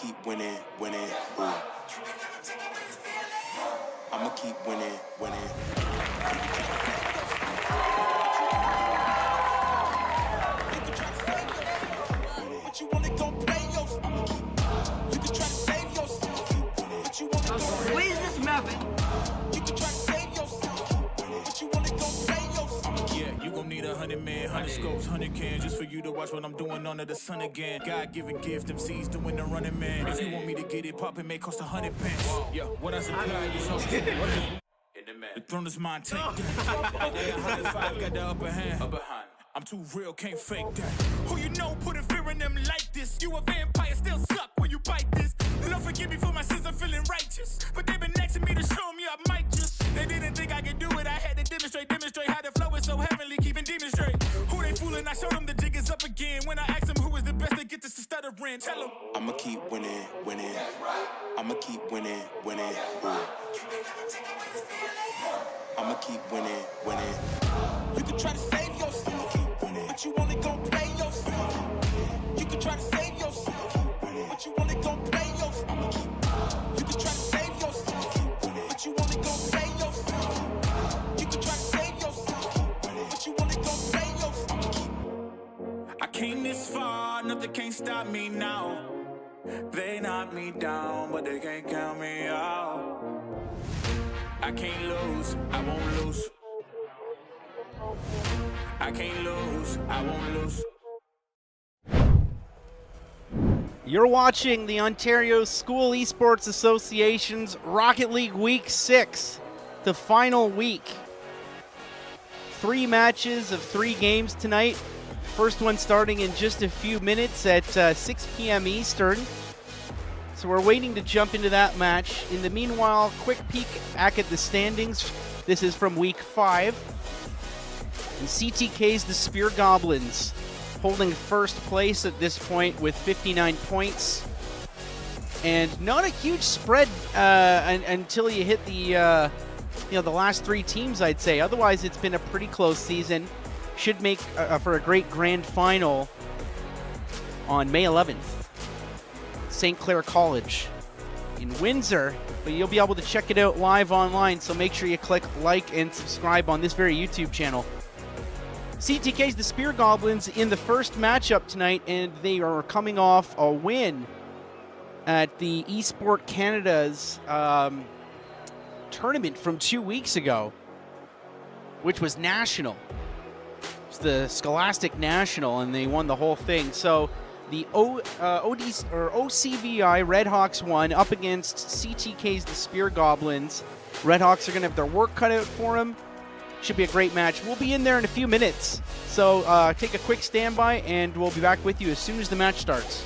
keep winning, winning. Ooh. I'ma keep winning, winning. But you wanna go play yourself. I'ma keep. You can try to save yourself. But you wanna go Where is this mapping? You can try to save yourself. But you wanna go play yourself. Yeah, you gon' need 100 men, 100 scopes, 100 cans just for you to watch what I'm doing under the sun again. God-given gift, MCs doing the running man. If you want me to get it poppin', may cost 100 pence. Yeah, what I supply is all the throne is mine, take that. Got the upper hand. I'm too real, can't fake that. Who you know putting fear in them like this? You a vampire, still suck when you bite this. Lord forgive me for my sins, I'm feeling righteous. But they been asking me to show me I might just. They didn't think I could do it, I had to demonstrate how the flow is so heavenly, keeping demons straight. Who they fooling? I showed them the jig is up again. When I asked them who is the best, they get this to stuttering. Tell them I'ma keep winning, winning. I'ma keep winning, winning. Ooh. I'ma keep winning, winning. You can try to save yourself, but you wanna go play yourself. You can try to save yourself, but you wanna go play yourself. I'ma keep. You can try to save yourself, but you wanna go play yourself. You can try to save yourself, but you wanna go play yourself. I'ma keep. I came this far, nothing can't stop me now. They knock me down, but they can't count me out. I can't lose, I won't lose. I can't lose, I won't lose. You're watching the Ontario School Esports Association's Rocket League Week 6, the final week. 3 matches of 3 games tonight. First one starting in just a few minutes at 6 p.m. Eastern. So we're waiting to jump into that match. In the meanwhile, quick peek back at the standings. This is from week 5. And CTK's the Spear Goblins holding first place at this point with 59 points. And not a huge spread until you hit the the last 3 teams, I'd say. Otherwise, it's been a pretty close season. Should make for a great grand final on May 11th. St. Clair College in Windsor, but you'll be able to check it out live online, so make sure you click like and subscribe on this very YouTube channel. CTK's the Spear Goblins in the first matchup tonight, and they are coming off a win at the eSport Canada's tournament from 2 weeks ago, which was national. It's the Scholastic National, and they won the whole thing. So the OCVI Redhawks won up against CTK's the Spear Goblins. Redhawks are going to have their work cut out for them. Should be a great match. We'll be in there in a few minutes. So take a quick standby, and we'll be back with you as soon as the match starts.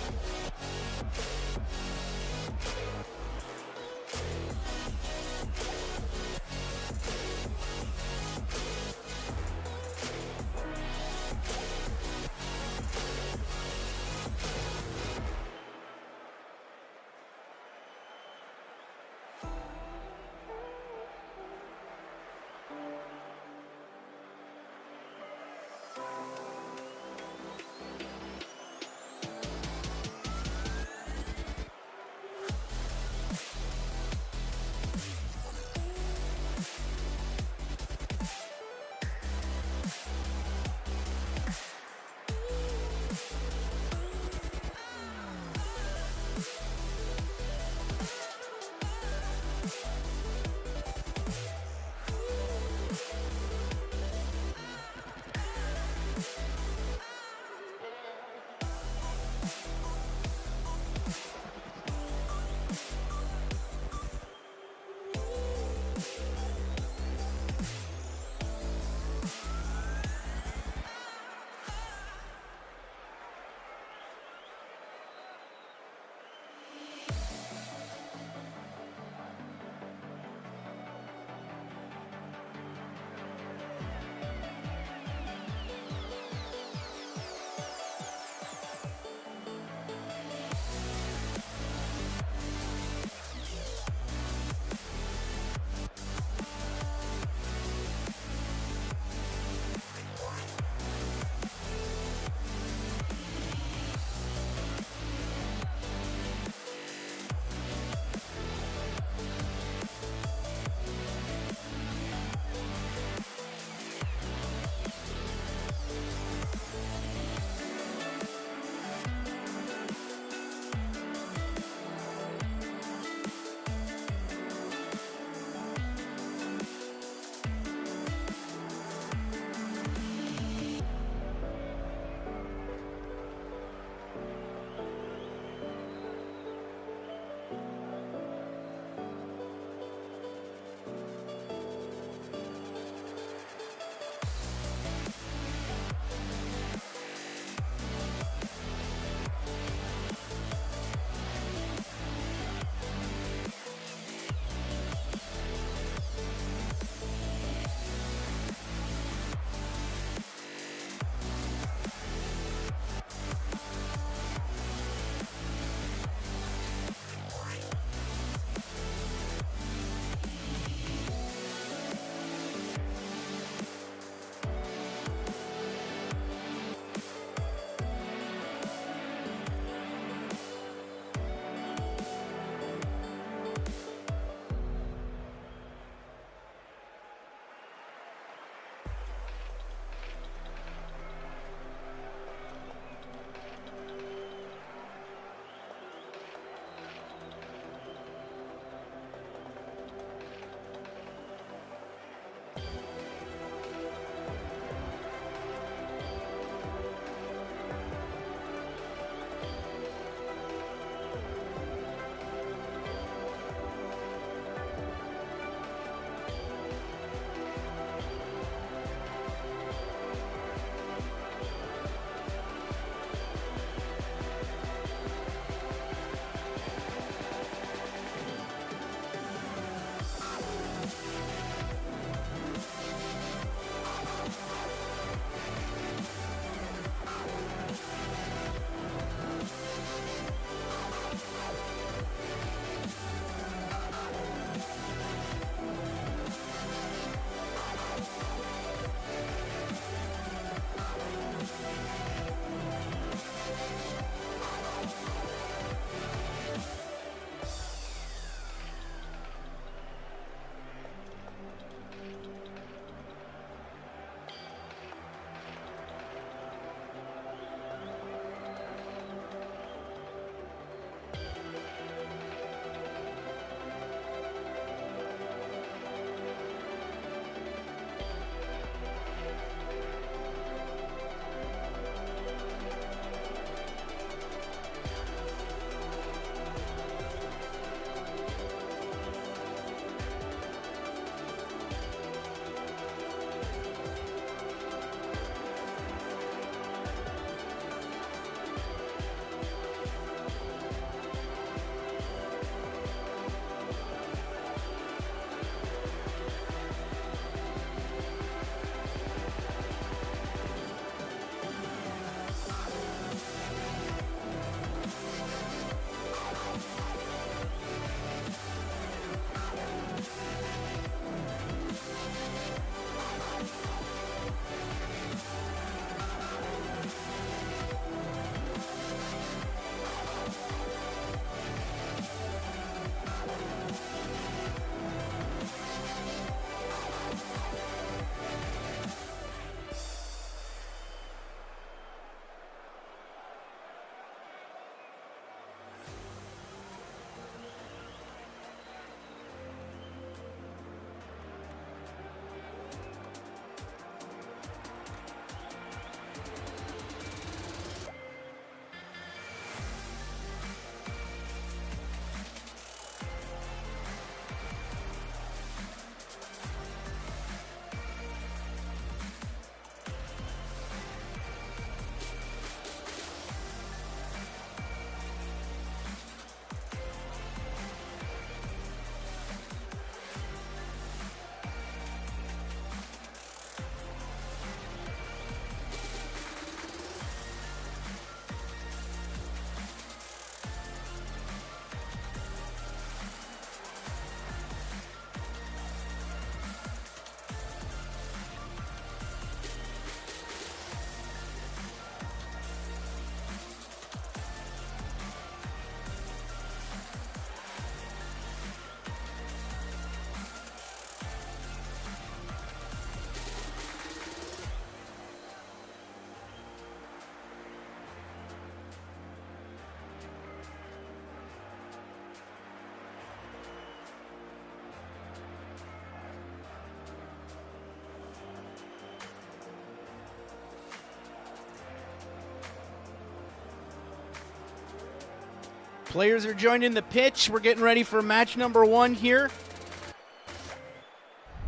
Players are joining the pitch. We're getting ready for match number 1 here.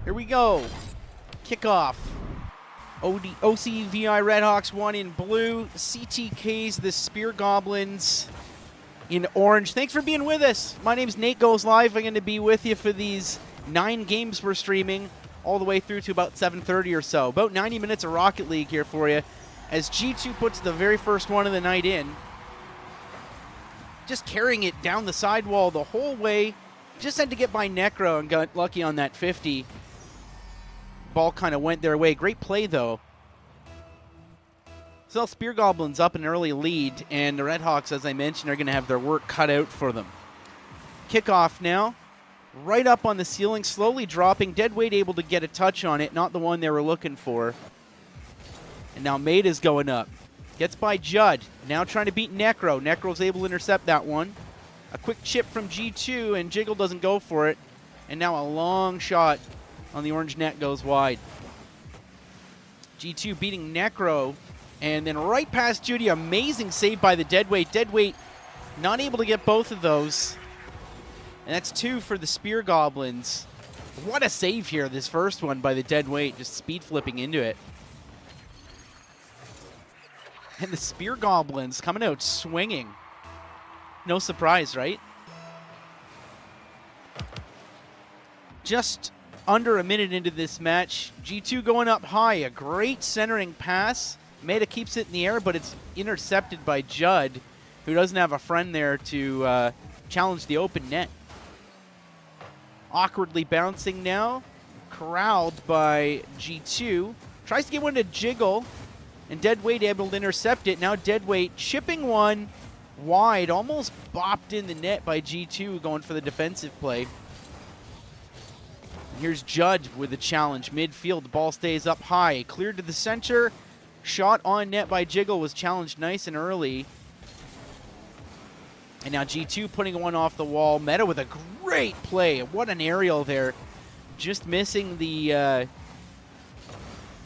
Here we go. Kickoff. OCVI Redhawks 1 in blue. CTK's the Spear Goblins in orange. Thanks for being with us. My name's Nate Goes Live. I'm going to be with you for these 9 games we're streaming all the way through to about 7:30 or so. About 90 minutes of Rocket League here for you as G2 puts the very first one of the night in. Just carrying it down the sidewall the whole way. Just had to get by Necro and got lucky on that 50. Ball kind of went their way. Great play, though. So Spear Goblins up an early lead, and the Redhawks, as I mentioned, are going to have their work cut out for them. Kickoff now. Right up on the ceiling, slowly dropping. Deadweight able to get a touch on it, not the one they were looking for. And now Maida's going up. Gets by Judd. Now trying to beat Necro. Necro's able to intercept that one. A quick chip from G2, and Jiggle doesn't go for it. And now a long shot on the orange net goes wide. G2 beating Necro. And then right past Judy, amazing save by the Deadweight. Deadweight not able to get both of those. And that's 2 for the Spear Goblins. What a save here, this first one by the Deadweight, just speed flipping into it. And the Spear Goblins coming out swinging. No surprise, right? Just under a minute into this match, G2 going up high. A great centering pass. Maida keeps it in the air, but it's intercepted by Judd, who doesn't have a friend there to challenge the open net. Awkwardly bouncing now. Corralled by G2. Tries to get one to Jiggle. And Deadweight able to intercept it. Now Deadweight chipping one wide. Almost bopped in the net by G2 going for the defensive play. And here's Judd with the challenge. Midfield, the ball stays up high. Cleared to the center. Shot on net by Jiggle was challenged nice and early. And now G2 putting one off the wall. Meta with a great play. What an aerial there. Just missing the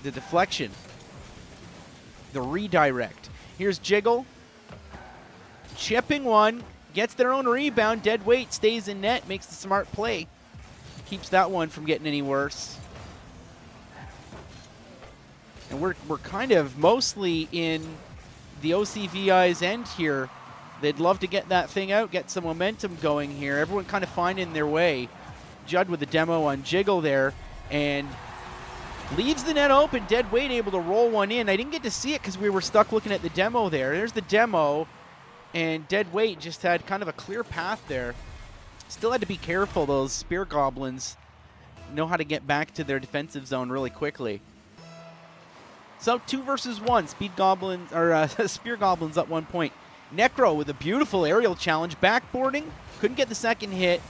deflection. The redirect. Here's Jiggle. Chipping one. Gets their own rebound. Deadweight stays in net. Makes the smart play. Keeps that one from getting any worse. And we're kind of mostly in the OCVI's end here. They'd love to get that thing out, get some momentum going here. Everyone kind of finding their way. Judd with the demo on Jiggle there. And leaves the net open. Deadweight able to roll one in. I didn't get to see it because we were stuck looking at the demo there. There's the demo. And Deadweight just had kind of a clear path there. Still had to be careful. Those Spear Goblins know how to get back to their defensive zone really quickly. So 2 versus 1. Spear Goblins up 1 point. Necro with a beautiful aerial challenge. Backboarding. Couldn't get the second hit.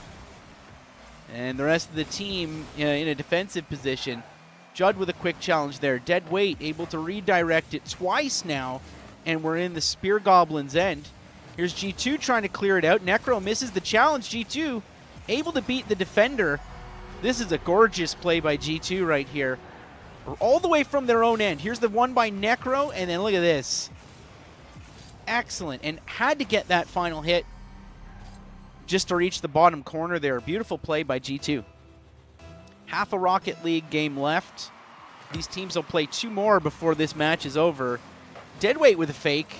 And the rest of the team in a defensive position. Judd with a quick challenge there. Deadweight able to redirect it twice now. And we're in the Spear Goblins' end. Here's G2 trying to clear it out. Necro misses the challenge. G2 able to beat the defender. This is a gorgeous play by G2 right here. All the way from their own end. Here's the one by Necro. And then look at this. Excellent. And had to get that final hit just to reach the bottom corner there. Beautiful play by G2. Half a Rocket League game left. These teams will play 2 more before this match is over. Deadweight with a fake.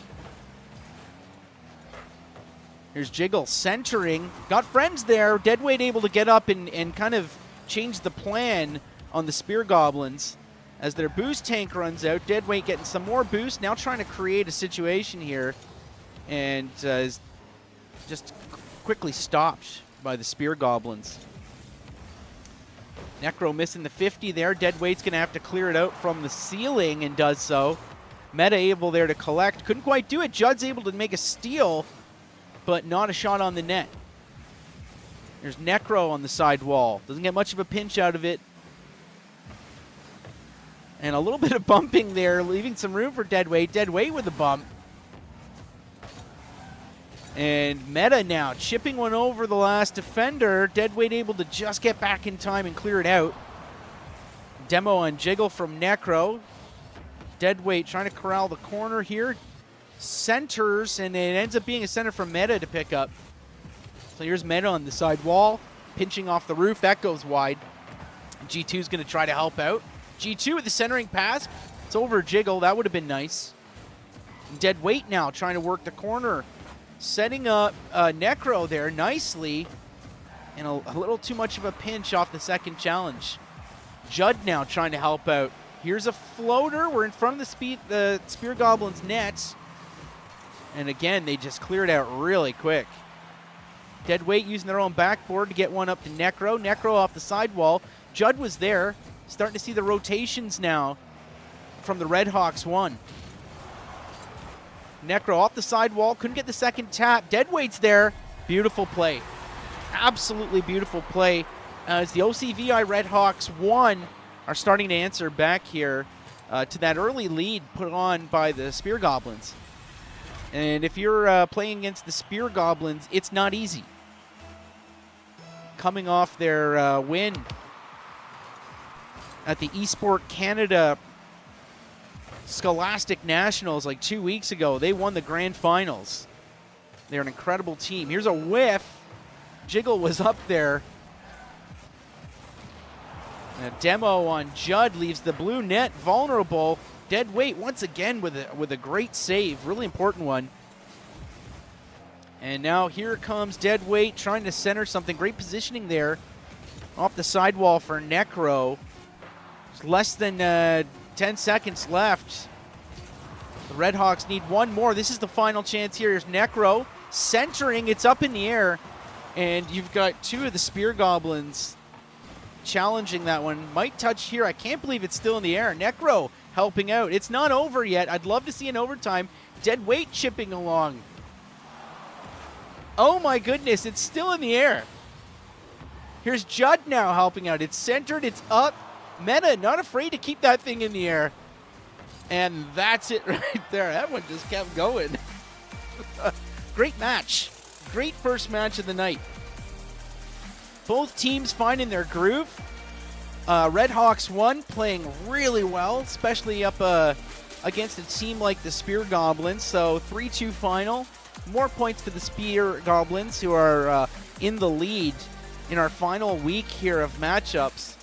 Here's Jiggle centering. Got friends there. Deadweight able to get up and kind of change the plan on the Spear Goblins. As their boost tank runs out, Deadweight getting some more boost. Now trying to create a situation here. And is just quickly stopped by the Spear Goblins. Necro missing the 50 there. Deadweight's going to have to clear it out from the ceiling and does so. Meta able there to collect. Couldn't quite do it. Judd's able to make a steal, but not a shot on the net. There's Necro on the side wall. Doesn't get much of a pinch out of it. And a little bit of bumping there, leaving some room for Deadweight. Deadweight with a bump. And Meta now chipping one over the last defender. Deadweight able to just get back in time and clear it out. Demo on Jiggle from Necro. Deadweight trying to corral the corner here. Centers, and it ends up being a center from Meta to pick up. So here's Meta on the side wall, pinching off the roof. That goes wide. G2's going to try to help out. G2 with the centering pass. It's over Jiggle. That would have been nice. Dead weight now, trying to work the corner. Setting up Necro there nicely. And a little too much of a pinch off the second challenge. Judd now trying to help out. Here's a floater. We're in front of the Spear Goblins' net. And again, they just cleared out really quick. Dead weight using their own backboard to get one up to Necro. Necro off the sidewall. Judd was there. Starting to see the rotations now from the Redhawks 1. Necro off the sidewall. Couldn't get the second tap. Deadweight's there. Beautiful play. Absolutely beautiful play. As the OCVI Redhawks 1 are starting to answer back here to that early lead put on by the Spear Goblins. And if you're playing against the Spear Goblins, it's not easy. Coming off their win at the Esport Canada Scholastic Nationals like 2 weeks ago. They won the grand finals. They're an incredible team. Here's a whiff. Jiggle was up there. And a demo on Judd leaves the blue net vulnerable. Dead weight once again with a great save. Really important one. And now here comes Dead weight trying to center something. Great positioning there off the sidewall for Necro. Less than 10 seconds left. The Redhawks need one more. This is the final chance here. Here's Necro centering. It's up in the air. And you've got two of the Spear Goblins challenging that one. Might touch here. I can't believe it's still in the air. Necro helping out. It's not over yet. I'd love to see an overtime. Dead weight chipping along. Oh my goodness, it's still in the air. Here's Judd now helping out. It's centered, it's up. Meta not afraid to keep that thing in the air. And that's it right there. That one just kept going. Great match. Great first match of the night. Both teams finding their groove. Redhawks 1 playing really well, especially up against a team like the Spear Goblins. So 3-2 final. More points for the Spear Goblins, who are in the lead in our final week here of matchups.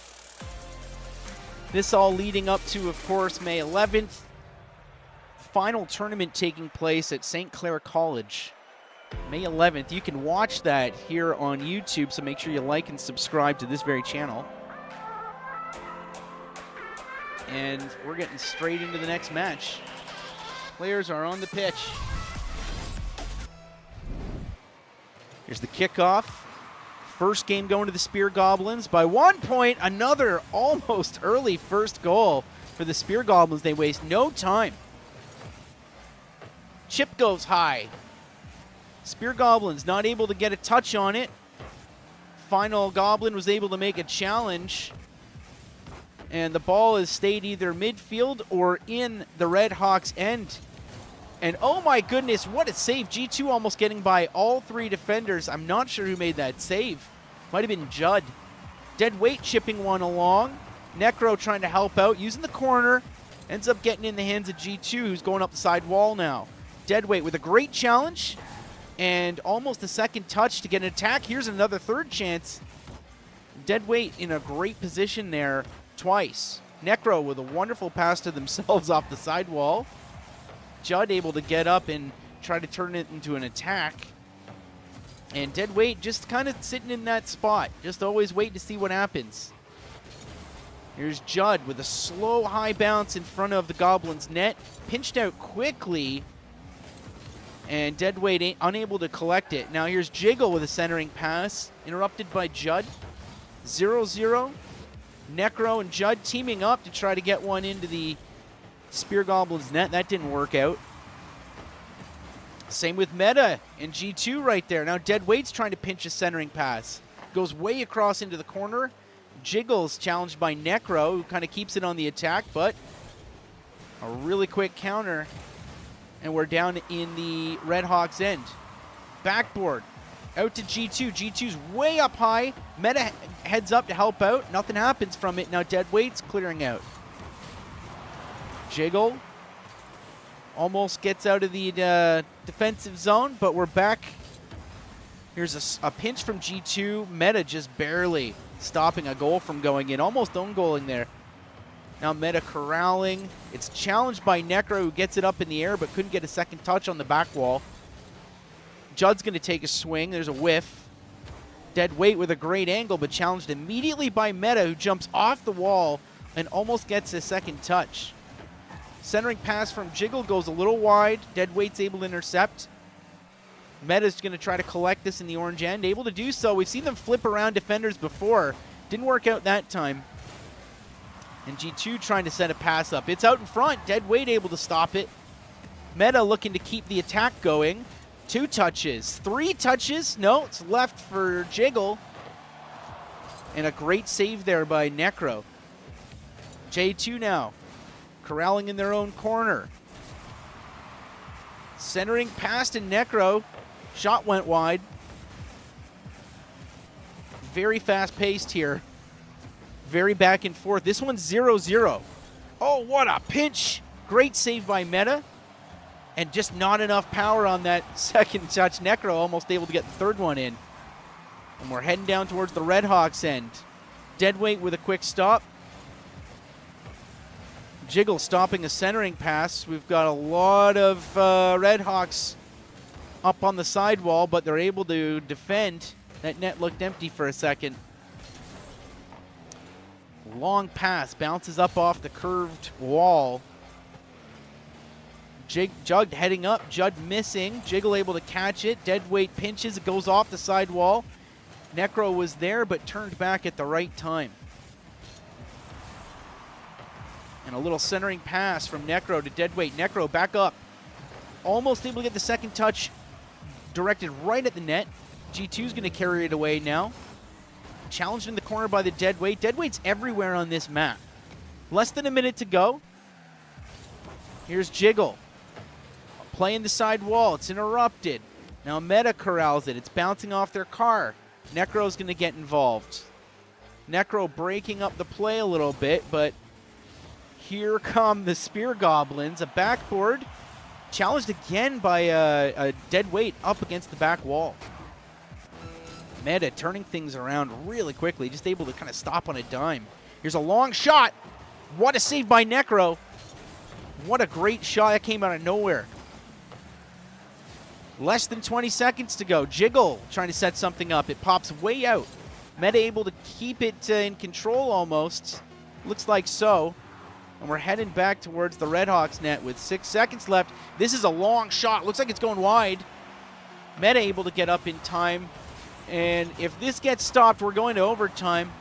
This all leading up to, of course, May 11th. Final tournament taking place at St. Clair College. May 11th. You can watch that here on YouTube, so make sure you like and subscribe to this very channel. And we're getting straight into the next match. Players are on the pitch. Here's the kickoff. First game going to the Spear Goblins by 1 point. Another almost early first goal for the Spear Goblins. They waste no time. Chip goes high. Spear Goblins not able to get a touch on it. Final Goblin was able to make a challenge. And the ball has stayed either midfield or in the Redhawks' end. And oh my goodness, what a save. G2 almost getting by all three defenders. I'm not sure who made that save. Might have been Judd. Dead weight chipping one along. Necro trying to help out, using the corner. Ends up getting in the hands of G2, who's going up the side wall now. Dead weight with a great challenge. And almost a second touch to get an attack. Here's another third chance. Dead weight in a great position there twice. Necro with a wonderful pass to themselves off the sidewall. Judd able to get up and try to turn it into an attack. And Dead weight just kind of sitting in that spot. Just always wait to see what happens. Here's Judd with a slow high bounce in front of the Goblins' net. Pinched out quickly. And Dead weight unable to collect it. Now here's Jiggle with a centering pass. Interrupted by Judd. 0-0. Necro and Judd teaming up to try to get one into the Spear Goblins' net. That didn't work out. Same with Meta and G2 right there. Now Dead weight's trying to pinch a centering pass. Goes way across into the corner. Jiggle's challenged by Necro, who kind of keeps it on the attack, but a really quick counter. And we're down in the Redhawks' end. Backboard. Out to G2. G2's way up high. Meta heads up to help out. Nothing happens from it. Now Dead weight's clearing out. Jiggle almost gets out of the defensive zone, but we're back Here's a pinch from G2. Meta just barely stopping a goal from going in. Almost own goaling there. Now Meta corralling. It's challenged by Necro, who gets it up in the air but couldn't get a second touch on the back wall. Judd's going to take a swing. There's a whiff. Dead weight with a great angle, but challenged immediately by Meta, who jumps off the wall and almost gets a second touch. Centering pass from Jiggle goes a little wide. Dead weight's able to intercept. Meta's going to try to collect this in the orange end. Able to do so. We've seen them flip around defenders before. Didn't work out that time. And G2 trying to set a pass up. It's out in front. Dead weight able to stop it. Meta looking to keep the attack going. 2 touches. 3 touches. No, it's left for Jiggle. And a great save there by Necro. J2 now. Corralling in their own corner. Centering past to Necro. Shot went wide. Very fast-paced here. Very back and forth. This one's 0-0. Oh, what a pinch. Great save by Meta. And just not enough power on that second touch. Necro almost able to get the third one in. And we're heading down towards the Redhawks end. Deadweight with a quick stop. Jiggle stopping a centering pass. We've got a lot of Redhawks up on the sidewall, but they're able to defend. That net looked empty for a second. Long pass, bounces up off the curved wall. Judd heading up, Judd missing. Jiggle able to catch it. Deadweight pinches, it goes off the sidewall. Necro was there, but turned back at the right time. And a little centering pass from Necro to Deadweight. Necro back up. Almost able to get the second touch directed right at the net. G2's going to carry it away now. Challenged in the corner by the Deadweight. Deadweight's everywhere on this map. Less than a minute to go. Here's Jiggle. Playing the side wall. It's interrupted. Now Meta corrals it. It's bouncing off their car. Necro's going to get involved. Necro breaking up the play a little bit, but here come the Spear Goblins. A backboard. Challenged again by a Deadweight up against the back wall. Meta turning things around really quickly, just able to kind of stop on a dime. Here's a long shot. What a save by Necro. What a great shot. That came out of nowhere. Less than 20 seconds to go. Jiggle trying to set something up. It pops way out. Meta able to keep it in control almost. Looks like so. And we're heading back towards the Redhawks net with 6 seconds left. This is a long shot. Looks like it's going wide. Meta able to get up in time. And if this gets stopped, we're going to overtime.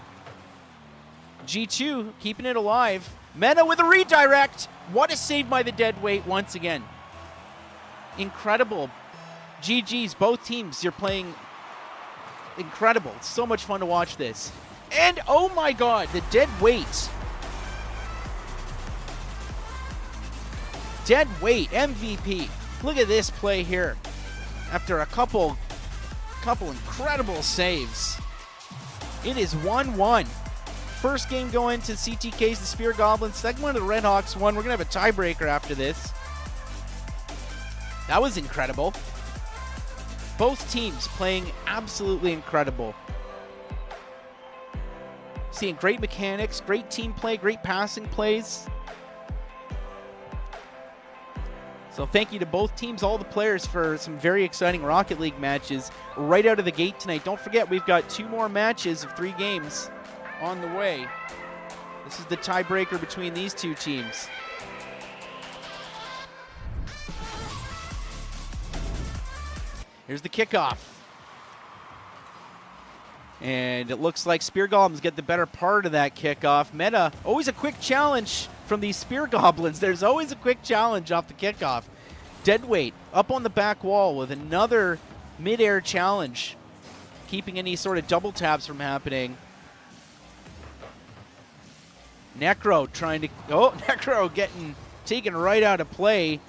G2 keeping it alive. Meta with a redirect. What a save by the Deadweight once again. Incredible. GG's, both teams. You're playing incredible. It's so much fun to watch this. And oh my god, the Deadweight. Deadweight MVP. Look at this play here. After a couple incredible saves. It is 1-1. First game going to CTK's the Spear Goblins. Second one to the Redhawks won. We're going to have a tiebreaker after this. That was incredible. Both teams playing absolutely incredible. Seeing great mechanics, great team play, great passing plays. So thank you to both teams, all the players, for some very exciting Rocket League matches right out of the gate tonight. Don't forget, we've got 2 more matches of 3 games on the way. This is the tiebreaker between these 2 teams. Here's the kickoff. And it looks like Spear Goblins get the better part of that kickoff. Meta, always a quick challenge from these Spear Goblins. There's always a quick challenge off the kickoff. Deadweight up on the back wall with another mid-air challenge, keeping any sort of double taps from happening. Necro trying to... Oh, Necro getting taken right out of play.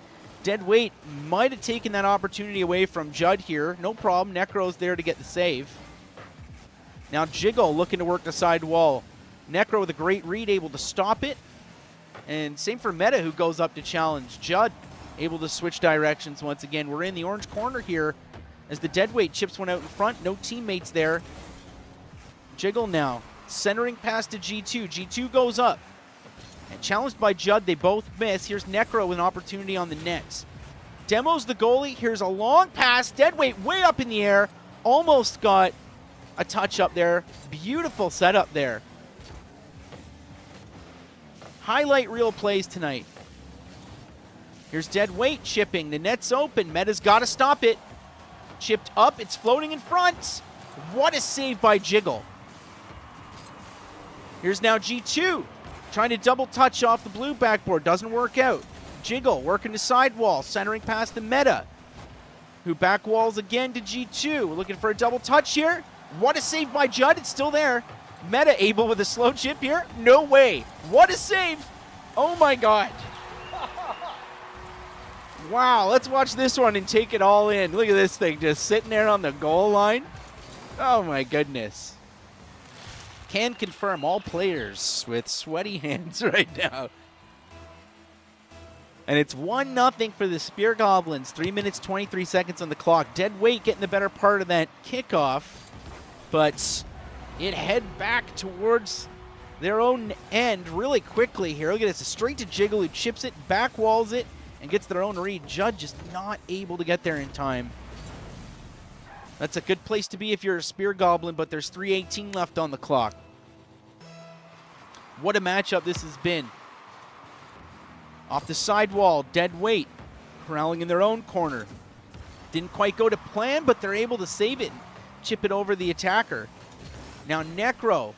Deadweight might have taken that opportunity away from Judd here. No problem. Necro's there to get the save. Now Jiggle looking to work the side wall. Necro with a great read, able to stop it. And same for Meta, who goes up to challenge. Judd able to switch directions once again. We're in the orange corner here as the deadweight chips one out in front. No teammates there. Jiggle now. Centering pass to G2. G2 goes up. And challenged by Judd, they both miss. Here's Necro with an opportunity on the net. Demo's the goalie. Here's a long pass. Deadweight way up in the air. Almost got a touch up there. Beautiful setup there. Highlight reel plays tonight. Here's Deadweight chipping. The net's open. Meta's got to stop it. Chipped up. It's floating in front. What a save by Jiggle. Here's now G2. Trying to double touch off the blue backboard. Doesn't work out. Jiggle working the sidewall. Centering past the Meta, who backwalls again to G2. Looking for a double touch here. What a save by Judd. It's still there. Meta able with a slow chip here. No way. What a save. Oh my God. Wow, let's watch this one and take it all in. Look at this thing just sitting there on the goal line. Oh my goodness. Can confirm all players with sweaty hands right now. And it's 1-0 for the Spear Goblins. 3 minutes, 23 seconds on the clock. Deadweight getting the better part of that kickoff. But it head back towards their own end really quickly here. Look at this. Straight to Jiggle, who chips it, back walls it, and gets their own read. Judd just not able to get there in time. That's a good place to be if you're a Spear Goblin, but there's 3:18 left on the clock. What a matchup this has been. Off the sidewall, Deadweight corralling in their own corner. Didn't quite go to plan, but they're able to save it and chip it over the attacker. Now Necro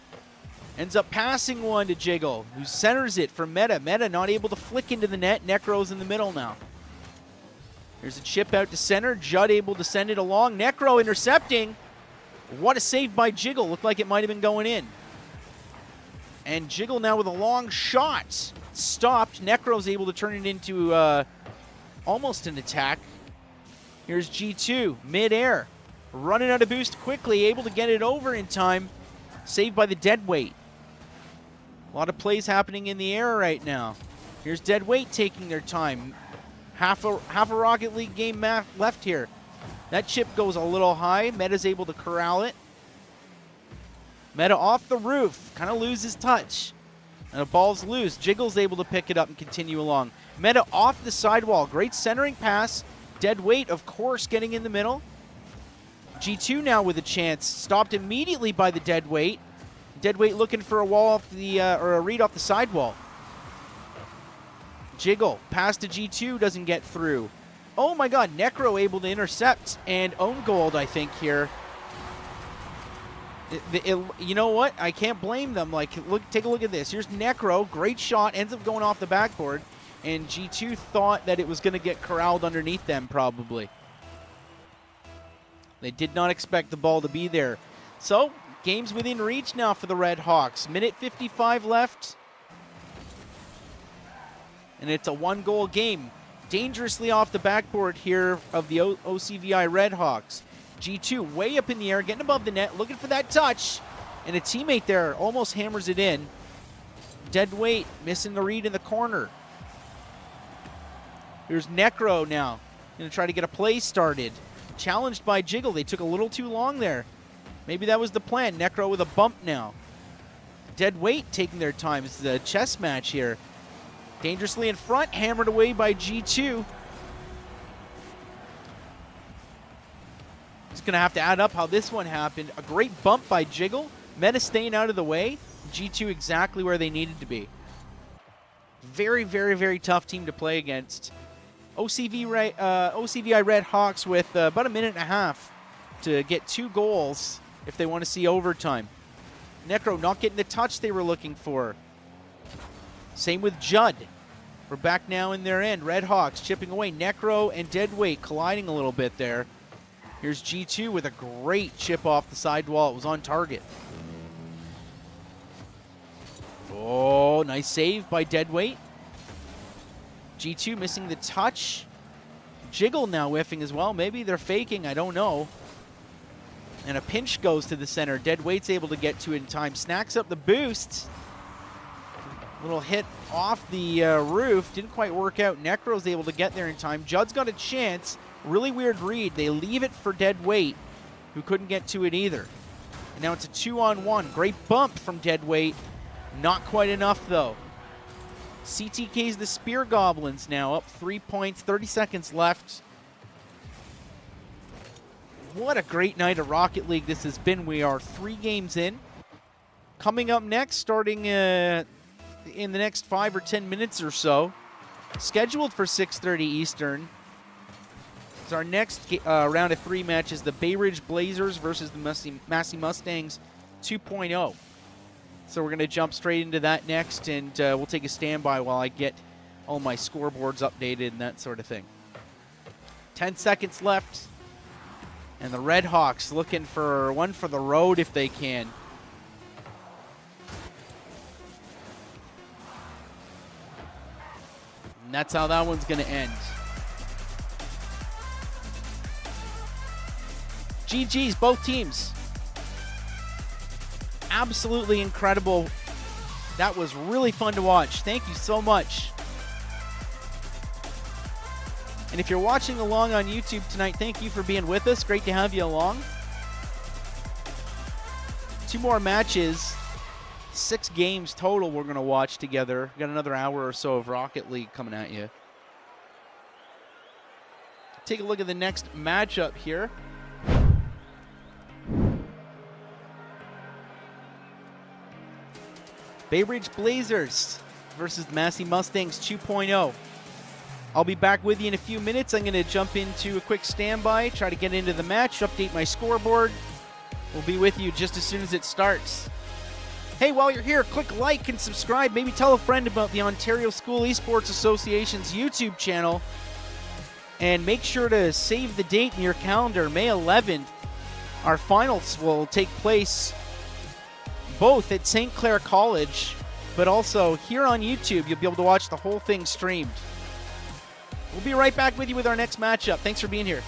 ends up passing one to Jiggle, who centers it for Meta. Meta not able to flick into the net. Necro's in the middle now. Here's a chip out to center. Judd able to send it along. Necro intercepting. What a save by Jiggle. Looked like it might have been going in. And Jiggle now with a long shot. Stopped. Necro's able to turn it into almost an attack. Here's G2, mid-air. Running out of boost quickly, able to get it over in time. Saved by the Deadweight. A lot of plays happening in the air right now. Here's Deadweight taking their time. Half a Rocket League game left here. That chip goes a little high. Meta's able to corral it. Meta off the roof. Kind of loses touch. And the ball's loose. Jiggle's able to pick it up and continue along. Meta off the sidewall. Great centering pass. Deadweight, of course, getting in the middle. G2 now with a chance. Stopped immediately by the Deadweight. Deadweight looking for a wall off the or a read off the sidewall. Jiggle pass to G2 doesn't get through. Oh my God, Necro able to intercept and own gold, I think, here. You know what? I can't blame them. Like, take a look at this. Here's Necro, great shot, ends up going off the backboard, and G2 thought that it was going to get corralled underneath them, probably. They did not expect the ball to be there. So, game's within reach now for the Red Hawks. Minute 55 left. And it's a one-goal game. Dangerously off the backboard here of the OCVI Red Hawks. G2 way up in the air, getting above the net, looking for that touch. And a teammate there almost hammers it in. Deadweight missing the read in the corner. Here's Necro now. Going to try to get a play started. Challenged by Jiggle. They took a little too long there. Maybe that was the plan. Necro with a bump now. Deadweight taking their time. This is a chess match here. Dangerously in front, hammered away by G2. Just going to have to add up how this one happened. A great bump by Jiggle. Meta staying out of the way. G2 exactly where they needed to be. Very, very, very tough team to play against. OCVI Red Hawks with about a minute and a half to get 2 goals if they want to see overtime. Necro not getting the touch they were looking for. Same with Judd. We're back now in their end. Red Hawks chipping away. Necro and Deadweight colliding a little bit there. Here's G2 with a great chip off the sidewall. It was on target. Oh, nice save by Deadweight. G2 missing the touch. Jiggle now whiffing as well. Maybe they're faking. I don't know. And a pinch goes to the center. Deadweight's able to get to it in time. Snacks up the boost. Little hit off the roof. Didn't quite work out. Necro's able to get there in time. Judd's got a chance. Really weird read. They leave it for dead weight, who couldn't get to it either. And now it's a 2-on-1. Great bump from dead weight. Not quite enough, though. CTK's the Spear Goblins now, up 3 points, 30 seconds left. What a great night of Rocket League this has been. We are 3 games in. Coming up next, starting in the next 5 or 10 minutes or so, scheduled for 6:30 Eastern, is our next round of 3 matches, the Bay Ridge Blazers versus the Massey Mustangs 2.0. So we're going to jump straight into that next, and we'll take a standby while I get all my scoreboards updated and that sort of thing. 10 seconds left, and the Red Hawks looking for one for the road if they can. And that's how that one's going to end. GG's, both teams. Absolutely incredible. That was really fun to watch. Thank you so much. And if you're watching along on YouTube tonight, thank you for being with us. Great to have you along. 2 more matches. 6 games total we're going to watch together. Got another hour or so of Rocket League coming at you. Take a look at the next matchup here. Bay Ridge Blazers versus Massey Mustangs 2.0. I'll be back with you in a few minutes. I'm going to jump into a quick standby, try to get into the match, update my scoreboard. We'll be with you just as soon as it starts. Hey, while you're here, click like and subscribe. Maybe tell a friend about the Ontario School Esports Association's YouTube channel. And make sure to save the date in your calendar. May 11th, our finals will take place both at St. Clair College, but also here on YouTube. You'll be able to watch the whole thing streamed. We'll be right back with you with our next matchup. Thanks for being here.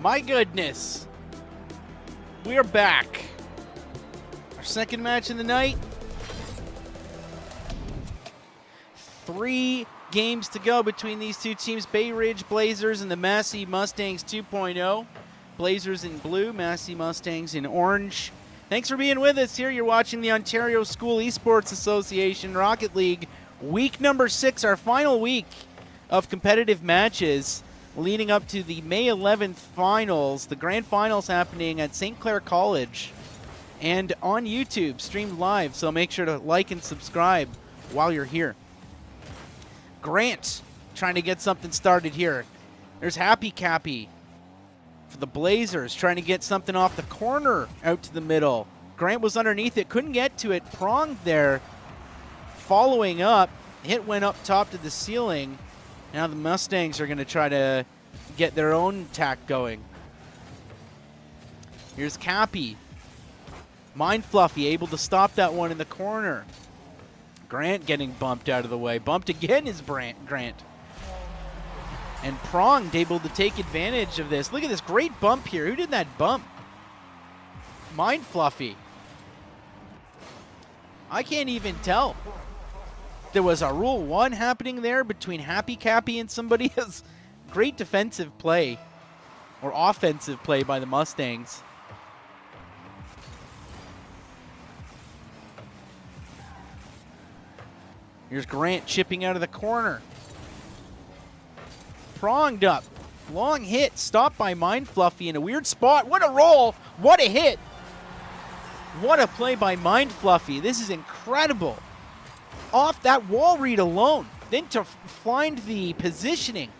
My goodness. We are back. Our second match of the night. 3 games to go between these two teams. Bay Ridge Blazers and the Massey Mustangs 2.0. Blazers in blue, Massey Mustangs in orange. Thanks for being with us here. You're watching the Ontario School Esports Association Rocket League week number 6, our final week of competitive matches leading up to the May 11th finals. The grand finals happening at St. Clair College and on YouTube, streamed live, so make sure to like and subscribe while you're here. Grant trying to get something started here. There's Happy Cappy for the Blazers, trying to get something off the corner out to the middle. Grant was underneath it, couldn't get to it. Pronged there, following up. Hit went up top to the ceiling. Now the Mustangs are going to try to get their own attack going. Here's Cappy. Mind Fluffy able to stop that one in the corner. Grant getting bumped out of the way. Bumped again is Grant. And Pronged able to take advantage of this. Look at this great bump here. Who did that bump? Mind Fluffy. I can't even tell. There was a Rule 1 happening there between Happy Cappy and somebody else. Great defensive play, or offensive play by the Mustangs. Here's Grant chipping out of the corner. Pronged up. Long hit, stopped by Mind Fluffy in a weird spot. What a roll! What a hit! What a play by Mind Fluffy. This is incredible. Off that wall read alone. Then to find the positioning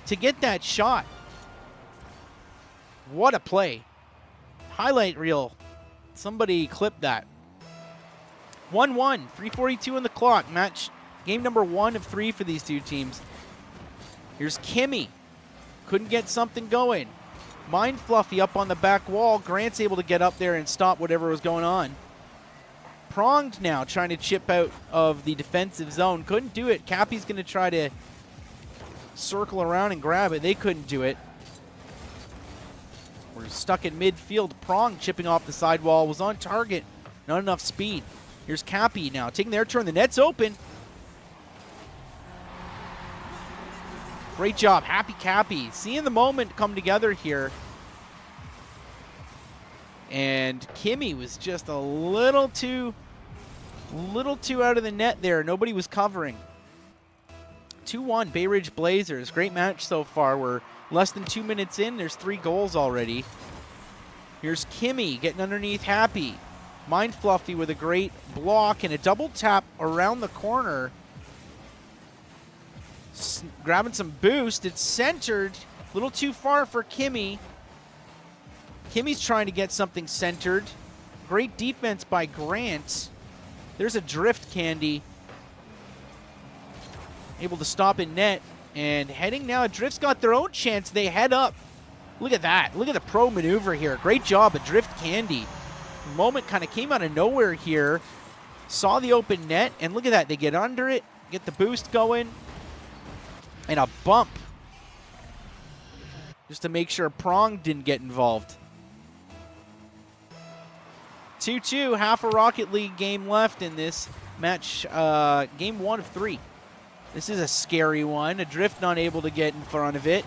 to get that shot. What a play. Highlight reel. Somebody clip that. 1-1. 3:42 on the clock. Match game number 1 of 3 for these two teams. Here's Kimmy. Couldn't get something going. Mind Fluffy up on the back wall. Grant's able to get up there and stop whatever was going on. Pronged now, trying to chip out of the defensive zone. Couldn't do it. Cappy's going to try to circle around and grab it. They couldn't do it. We're stuck in midfield. Pronged chipping off the sidewall. Was on target. Not enough speed. Here's Cappy now, taking their turn. The net's open. Great job, Happy Cappy. Seeing the moment come together here. And Kimmy was just a little too out of the net there. Nobody was covering. 2-1, Bay Ridge Blazers. Great match so far. We're less than 2 minutes in. There's 3 goals already. Here's Kimmy getting underneath Happy. Mind Fluffy with a great block and a double tap around the corner. Grabbing some boost. It's centered. A little too far for Kimmy. Kimmy's trying to get something centered. Great defense by Grant. There's a drift candy. Able to stop in net. And heading now. Drift's got their own chance. They head up. Look at that. Look at the pro maneuver here. Great job of drift candy. The moment kind of came out of nowhere here. Saw the open net. And look at that. They get under it. Get the boost going. And a bump. Just to make sure Prong didn't get involved. 2-2, half a Rocket League game left in this match, game 1 of 3. This is a scary one. Adrift not able to get in front of it.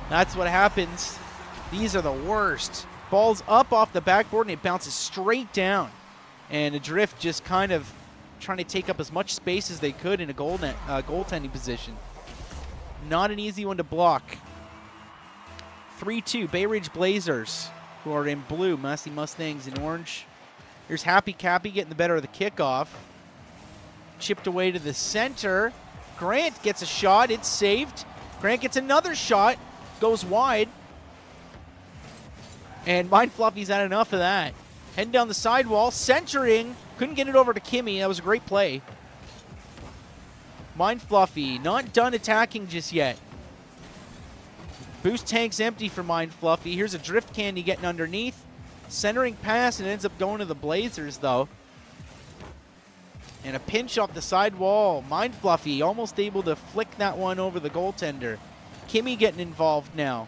That's what happens. These are the worst. Ball's up off the backboard and it bounces straight down. And Adrift just kind of trying to take up as much space as they could in a goaltending position. Not an easy one to block. 3-2, Bay Ridge Blazers, who are in blue, Massey Mustangs in orange. Here's Happy Cappy getting the better of the kickoff. Chipped away to the center. Grant gets a shot. It's saved. Grant gets another shot. Goes wide. And Mind Fluffy's had enough of that. Heading down the sidewall. Centering. Couldn't get it over to Kimmy. That was a great play. Mind Fluffy not done attacking just yet. Boost tank's empty for Mind Fluffy. Here's a drift candy getting underneath. Centering pass and ends up going to the Blazers, though. And a pinch off the side wall. Mind Fluffy almost able to flick that one over the goaltender. Kimmy getting involved now.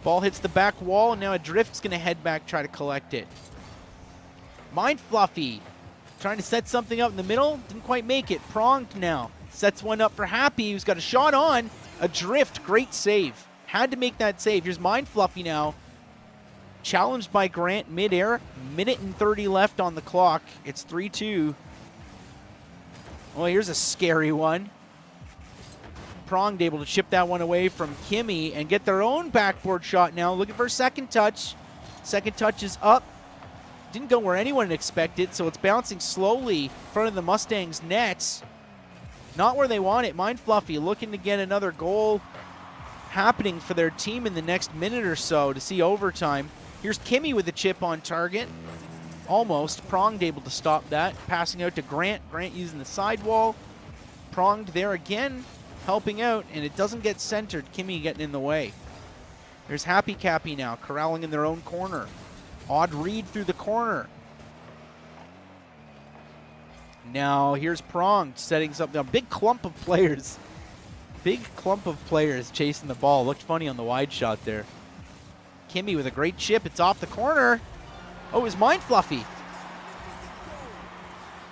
Ball hits the back wall, and now Adrift's going to head back, try to collect it. Mind Fluffy trying to set something up in the middle. Didn't quite make it. Pronged now. Sets one up for Happy, who's got a shot on. Adrift, great save. Had to make that save. Here's Mind Fluffy now. Challenged by Grant midair. Minute and 30 left on the clock. It's 3-2. Oh, here's a scary one. Pronged able to chip that one away from Kimmy and get their own backboard shot now. Looking for a second touch. Second touch is up. Didn't go where anyone expected, so it's bouncing slowly in front of the Mustangs' nets. Not where they want it. Mind Fluffy looking to get another goal happening for their team in the next minute or so to see overtime. Here's Kimmy with a chip on target. Almost. Pronged able to stop that. Passing out to Grant. Grant using the sidewall. Pronged there again, helping out, and it doesn't get centered. Kimmy getting in the way. There's Happy Cappy now, corralling in their own corner. Odd read through the corner. Now here's Pronged setting something up. Big clump of players. Big clump of players chasing the ball. Looked funny on the wide shot there. Kimmy with a great chip. It's off the corner. Oh, it was Mind Fluffy.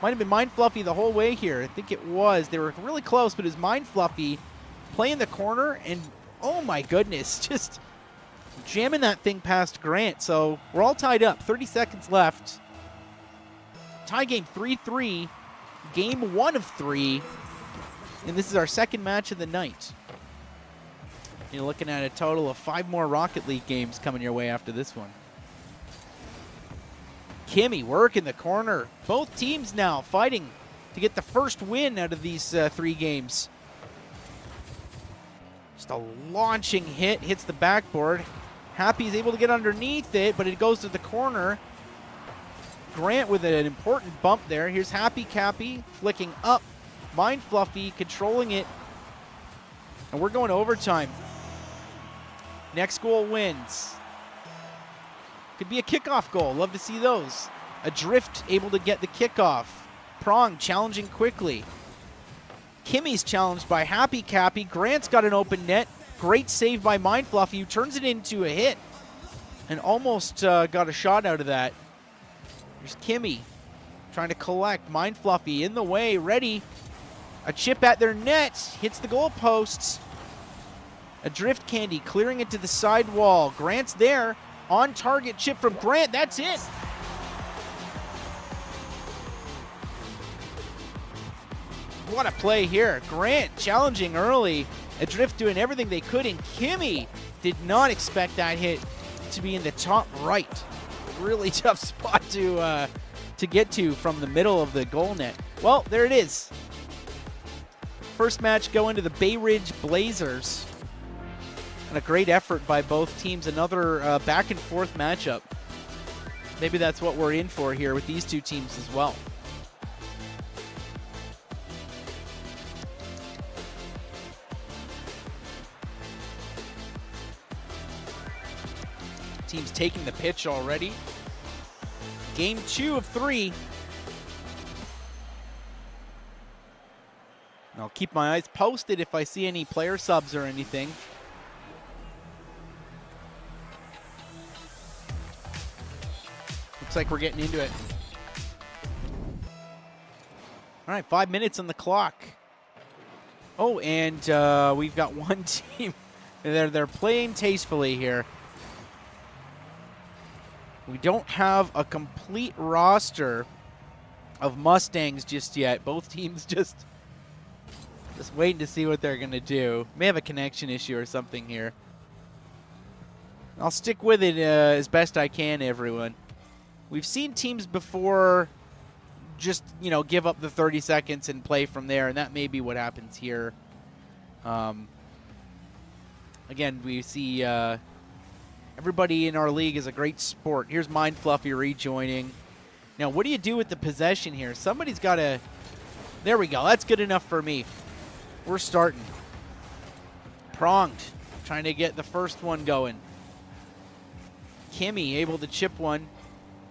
Might have been Mind Fluffy the whole way here. I think it was. They were really close, but it was Mind Fluffy playing the corner, and oh my goodness, just jamming that thing past Grant. So we're all tied up. 30 seconds left. Tie game 3-3. Game 1 of 3. And this is our second match of the night. You're looking at a total of 5 more Rocket League games coming your way after this one. Kimmy working the corner. Both teams now fighting to get the first win out of these 3 games. Just a launching hit, hits the backboard. Happy's able to get underneath it, but it goes to the corner. Grant with an important bump there. Here's Happy Cappy flicking up. Mind Fluffy controlling it. And we're going to overtime. Next goal wins. Could be a kickoff goal. Love to see those. Adrift able to get the kickoff. Prong challenging quickly. Kimmy's challenged by Happy Cappy. Grant's got an open net. Great save by Mind Fluffy, who turns it into a hit. And almost got a shot out of that. There's Kimmy trying to collect. Mind Fluffy in the way, ready. A chip at their net. Hits the goal posts. Adrift Candy clearing it to the side wall. Grant's there. On target chip from Grant. That's it. What a play here. Grant challenging early. Adrift doing everything they could, and Kimmy did not expect that hit to be in the top right. Really tough spot to get to from the middle of the goal net. Well, there it is. First match going to the Bay Ridge Blazers. And a great effort by both teams. Another back and forth matchup. Maybe that's what we're in for here with these two teams as well. Teams taking the pitch already. Game 2 of 3. And I'll keep my eyes posted if I see any player subs or anything. Looks like we're getting into it. All right, 5 minutes on the clock. Oh, and we've got one team. They're playing tastefully here. We don't have a complete roster of Mustangs just yet. Both teams just waiting to see what they're going to do. May have a connection issue or something here. I'll stick with it as best I can, everyone. We've seen teams before just, give up the 30 seconds and play from there, and that may be what happens here. Again, we see everybody in our league is a great sport. Here's Mind Fluffy rejoining. Now, what do you do with the possession here? Somebody's got to... There we go. That's good enough for me. We're starting. Pronged. Trying to get the first one going. Kimmy able to chip one.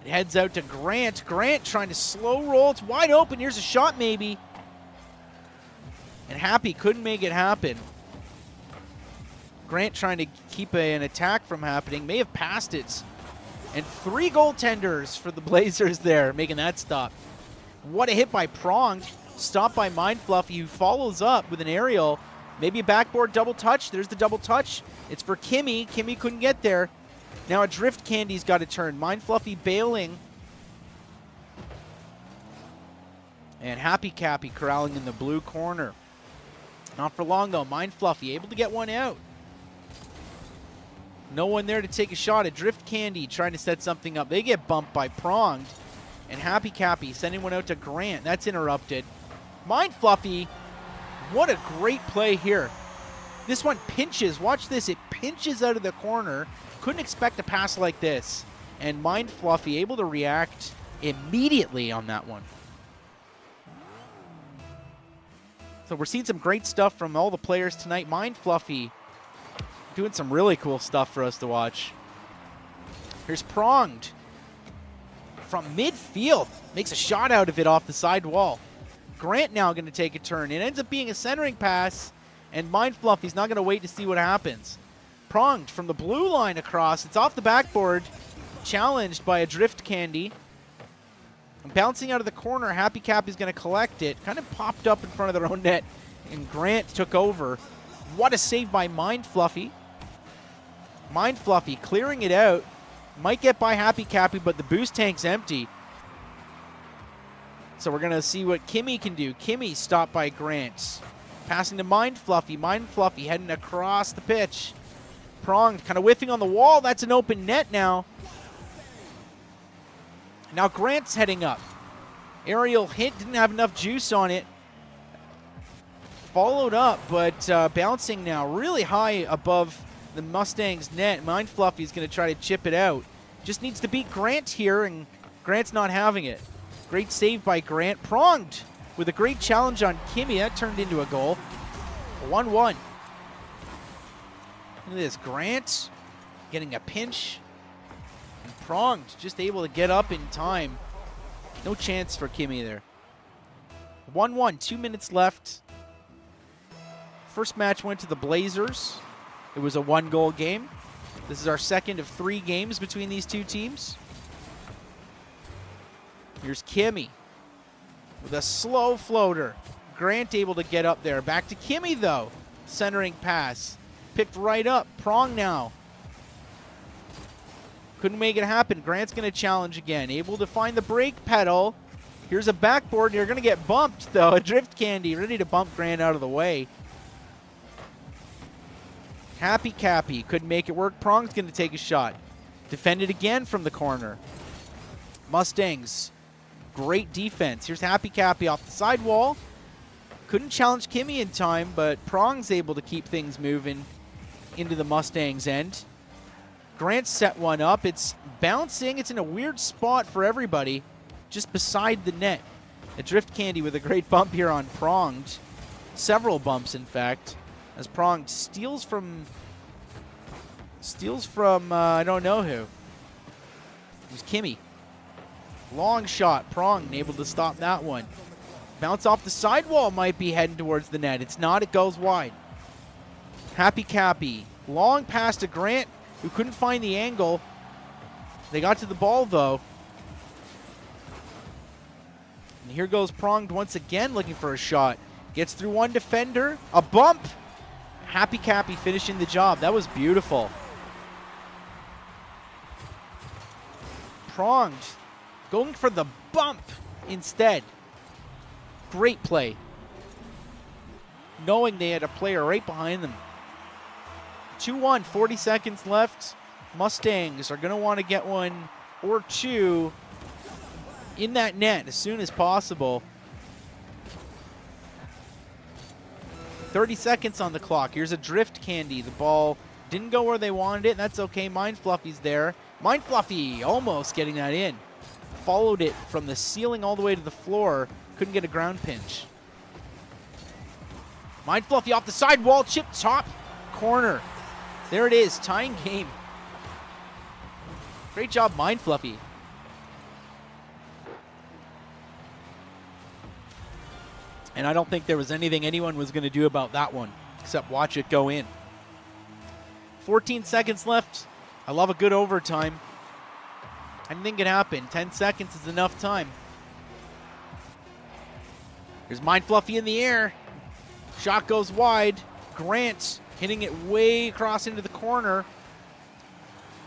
It heads out to Grant. Grant trying to slow roll. It's wide open. Here's a shot maybe. And Happy couldn't make it happen. Grant trying to keep an attack from happening. May have passed it. And 3 goaltenders for the Blazers there, making that stop. What a hit by Pronged. Stopped by Mind Fluffy, who follows up with an aerial. Maybe a backboard double touch. There's the double touch. It's for Kimmy. Kimmy couldn't get there. Now a Drift Candy's got to turn. Mind Fluffy bailing. And Happy Cappy corralling in the blue corner. Not for long, though. Mind Fluffy able to get one out. No one there to take a shot. A Drift Candy trying to set something up. They get bumped by Pronged. And Happy Cappy sending one out to Grant. That's interrupted. Mind Fluffy, what a great play here. This one pinches. Watch this. It pinches out of the corner. Couldn't expect a pass like this. And Mind Fluffy able to react immediately on that one. So we're seeing some great stuff from all the players tonight. Mind Fluffy doing some really cool stuff for us to watch. Here's Pronged from midfield. Makes a shot out of it off the side wall. Grant now going to take a turn. It ends up being a centering pass, and Mind Fluffy's not going to wait to see what happens. Pronged from the blue line across. It's off the backboard. Challenged by a Drift Candy. Bouncing out of the corner, Happy Cappy's going to collect it. Kind of popped up in front of their own net, and Grant took over. What a save by Mind Fluffy. Mind Fluffy clearing it out. Might get by Happy Cappy, but the boost tank's empty. So we're going to see what Kimmy can do. Kimmy stopped by Grant. Passing to Mind Fluffy. Mind Fluffy heading across the pitch. Pronged kind of whiffing on the wall. That's an open net now. Now Grant's heading up. Aerial hit, didn't have enough juice on it. Followed up, but bouncing now really high above the Mustangs' net. Mind Fluffy's going to try to chip it out. Just needs to beat Grant here, and Grant's not having it. Great save by Grant. Pronged with a great challenge on Kimmy. That turned into a goal. 1-1. Look at this. Grant getting a pinch. And Pronged just able to get up in time. No chance for Kimmy there. 1-1. 2 minutes left. First match went to the Blazers. It was a 1-goal game. This is our second of 3 games between these two teams. Here's Kimmy with a slow floater. Grant able to get up there. Back to Kimmy, though. Centering pass. Picked right up. Prong now. Couldn't make it happen. Grant's going to challenge again. Able to find the brake pedal. Here's a backboard. You're going to get bumped, though. A Drift Candy ready to bump Grant out of the way. Happy Cappy couldn't make it work. Prong's going to take a shot. Defended again from the corner. Mustangs, great defense. Here's Happy Cappy off the sidewall. Couldn't challenge Kimmy in time, but Prong's able to keep things moving into the Mustangs' end. Grant set one up. It's bouncing. It's in a weird spot for everybody, just beside the net. A Drift Candy with a great bump here on Pronged. Several bumps, in fact. As Pronged steals from I don't know who. It was Kimmy. Long shot. Pronged able to stop that one. Bounce off the sidewall, might be heading towards the net. It's not. It goes wide. Happy Cappy. Long pass to Grant, who couldn't find the angle. They got to the ball, though. And here goes Pronged once again looking for a shot. Gets through one defender. A bump. Happy Cappy finishing the job. That was beautiful. Pronged going for the bump instead. Great play. Knowing they had a player right behind them. 2-1, 40 seconds left. Mustangs are going to want to get one or two in that net as soon as possible. 30 seconds on the clock. Here's a Drift Candy. The ball didn't go where they wanted it, and that's okay. Mind Fluffy's there. Mind Fluffy almost getting that in. Followed it from the ceiling all the way to the floor. Couldn't get a ground pinch. Mind Fluffy off the sidewall. Chip top corner. There it is. Tying game. Great job, Mind Fluffy. And I don't think there was anything anyone was going to do about that one except watch it go in. 14 seconds left. I love a good overtime. Anything can happen. 10 seconds is enough time. Here's Mind Fluffy in the air. Shot goes wide. Grant hitting it way across into the corner.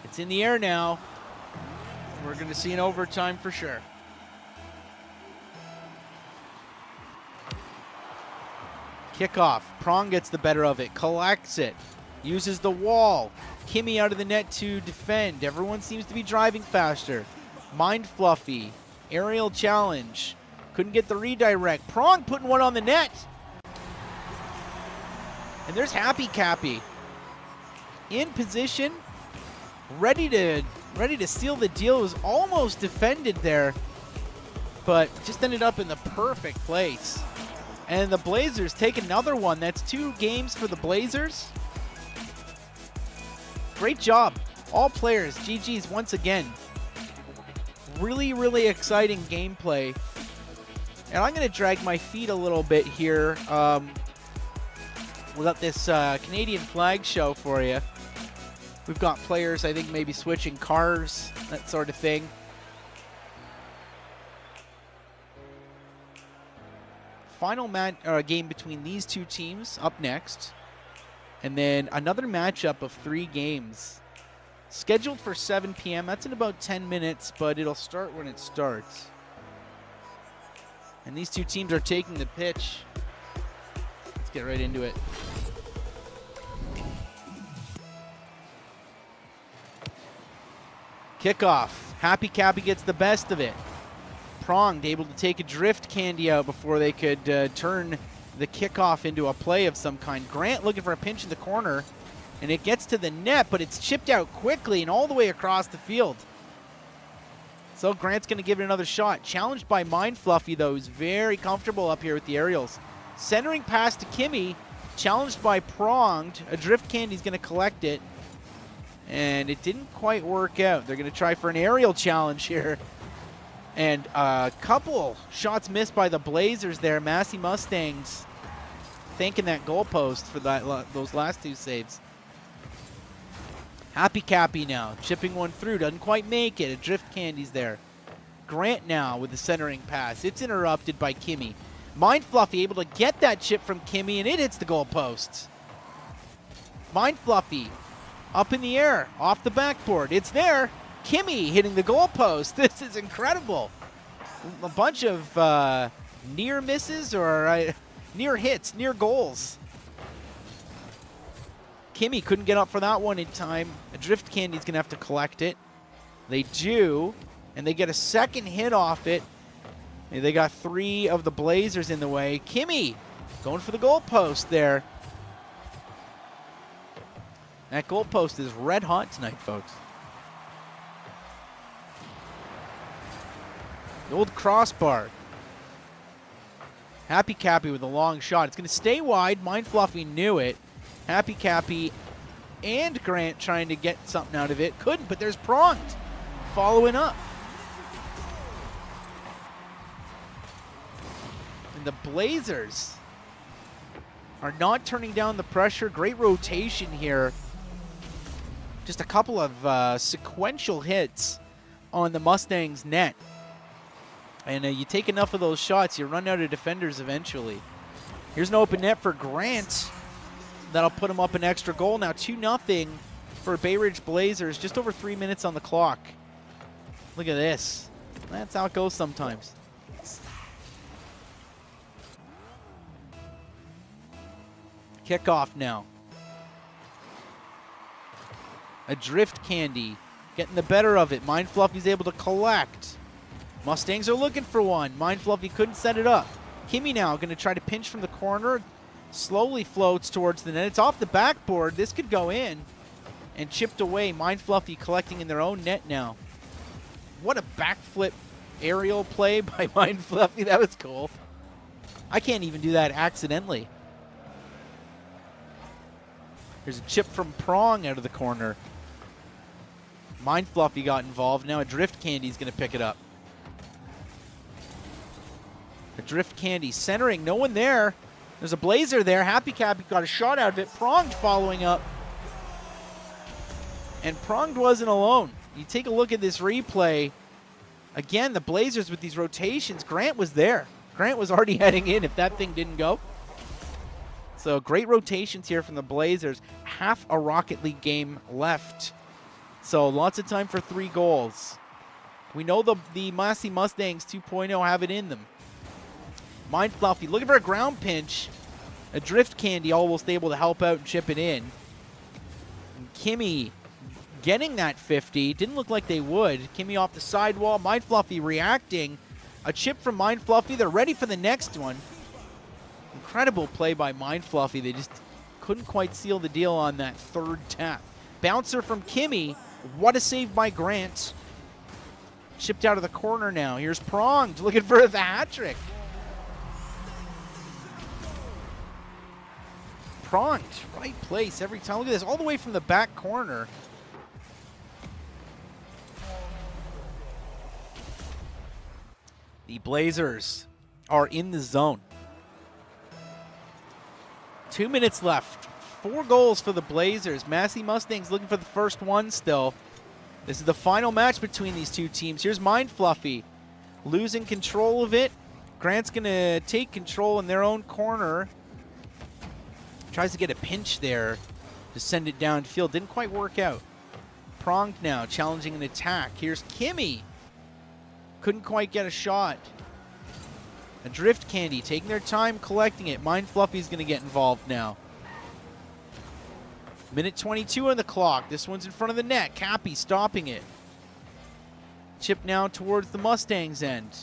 It's in the air now. We're going to see an overtime for sure. Kickoff. Prong gets the better of it. Collects it. Uses the wall. Kimmy out of the net to defend. Everyone seems to be driving faster. Mind Fluffy. Aerial challenge. Couldn't get the redirect. Prong putting one on the net. And there's Happy Cappy. In position. Ready to seal the deal. It was almost defended there. But just ended up in the perfect place. And the Blazers take another one. That's 2 games for the Blazers. Great job. All players, GG's once again. Really, really exciting gameplay. And I'm going to drag my feet a little bit here. We got this Canadian flag show for you. We've got players, I think, maybe switching cars, that sort of thing. Final game between these 2 teams up next. And then another matchup of 3 games. Scheduled for 7 p.m. That's in about 10 minutes, but it'll start when it starts. And these 2 teams are taking the pitch. Let's get right into it. Kickoff. Happy Cappy gets the best of it. Pronged able to take a drift candy out before they could turn the kickoff into a play of some kind. Grant looking for a pinch in the corner, and it gets to the net, but it's chipped out quickly and all the way across the field. So Grant's going to give it another shot. Challenged by Mind Fluffy, though, who's very comfortable up here with the aerials. Centering pass to Kimmy, challenged by Pronged. A drift candy's going to collect it, and it didn't quite work out. They're going to try for an aerial challenge here. And a couple shots missed by the Blazers there. Massey Mustangs thanking that goalpost for those last 2 saves. Happy Cappy now, chipping one through, doesn't quite make it. A drift candy's there. Grant now with the centering pass. It's interrupted by Kimmy. Mind Fluffy able to get that chip from Kimmy, and it hits the goalposts. Mind Fluffy up in the air, off the backboard. It's there. Kimmy hitting the goalpost. This is incredible. A bunch of near misses or near hits, near goals. Kimmy couldn't get up for that one in time. A drift candy's going to have to collect it. They do, and they get a second hit off it. And they got 3 of the Blazers in the way. Kimmy going for the goalpost there. That goalpost is red hot tonight, folks. The old crossbar. Happy Cappy with a long shot. It's going to stay wide. Mind Fluffy knew it. Happy Cappy and Grant trying to get something out of it. Couldn't, but there's Pronged following up. And the Blazers are not turning down the pressure. Great rotation here. Just a couple of sequential hits on the Mustangs' net. And you take enough of those shots, you run out of defenders eventually. Here's an open net for Grant. That'll put him up an extra goal. Now 2-0 for Bay Ridge Blazers. Just over 3 minutes on the clock. Look at this. That's how it goes sometimes. Kickoff now. A drift candy getting the better of it. Mind Fluffy's able to collect. Mustangs are looking for one. Mind Fluffy couldn't set it up. Kimmy now going to try to pinch from the corner. Slowly floats towards the net. It's off the backboard. This could go in. And chipped away. Mind Fluffy collecting in their own net now. What a backflip aerial play by Mind Fluffy. That was cool. I can't even do that accidentally. There's a chip from Prong out of the corner. Mind Fluffy got involved. Now a drift candy's going to pick it up. A drift candy centering. No one there. There's a Blazer there. Happy Cappy got a shot out of it. Pronged following up. And Pronged wasn't alone. You take a look at this replay. Again, the Blazers with these rotations, Grant was there. Grant was already heading in if that thing didn't go. So great rotations here from the Blazers. Half a Rocket League game left. So lots of time for 3 goals. We know the Massey Mustangs 2.0 have it in them. Mind Fluffy looking for a ground pinch. A Drift Candy almost able to help out and chip it in. And Kimmy getting that 50. Didn't look like they would. Kimmy off the sidewall. Mind Fluffy reacting. A chip from Mind Fluffy. They're ready for the next one. Incredible play by Mind Fluffy. They just couldn't quite seal the deal on that third tap. Bouncer from Kimmy. What a save by Grant. Chipped out of the corner now. Here's Pronged looking for the hat trick. Pronged, right place every time. Look at this, all the way from the back corner. The Blazers are in the zone. 2 minutes left. 4 goals for the Blazers. Massey Mustangs looking for the first one still. This is the final match between these two teams. Here's Mind Fluffy losing control of it. Grant's going to take control in their own corner. Tries to get a pinch there to send it downfield. Didn't quite work out. Pronged now, challenging an attack. Here's Kimmy. Couldn't quite get a shot. A Drift Candy taking their time collecting it. Mind Fluffy's going to get involved now. Minute 22 on the clock. This one's in front of the net. Cappy stopping it. Chip now towards the Mustangs' end.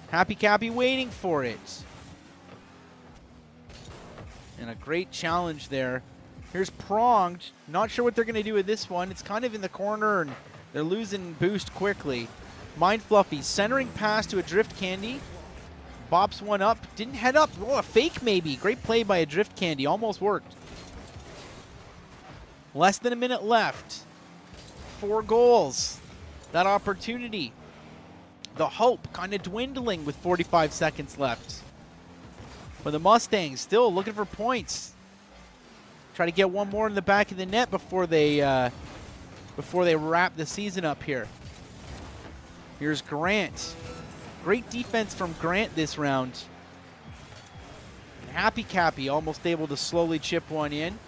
Happy Cappy waiting for it. And a great challenge there. Here's Pronged. Not sure what they're going to do with this one. It's kind of in the corner, and they're losing boost quickly. Mind Fluffy centering pass to a Drift Candy. Bops one up. Didn't head up. Oh, a fake maybe. Great play by a Drift Candy. Almost worked. Less than a minute left. 4 goals. That opportunity. The hope kind of dwindling with 45 seconds left. But the Mustangs still looking for points. Try to get one more in the back of the net before they wrap the season up here. Here's Grant. Great defense from Grant this round. And Happy Cappy almost able to slowly chip one in.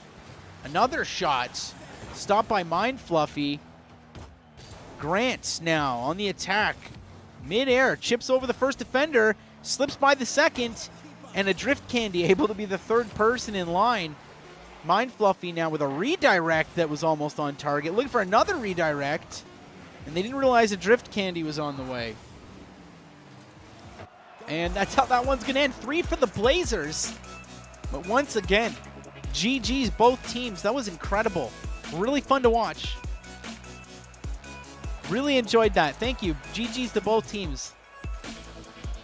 Another shot. Stopped by Mind Fluffy. Grant now on the attack. Mid-air. Chips over the first defender. Slips by the second. And a Drift Candy able to be the third person in line. Mind Fluffy now with a redirect that was almost on target. Looking for another redirect. And they didn't realize a Drift Candy was on the way. And that's how that one's going to end. 3 for the Blazers. But once again, GG's both teams. That was incredible. Really fun to watch. Really enjoyed that. Thank you. GG's to both teams.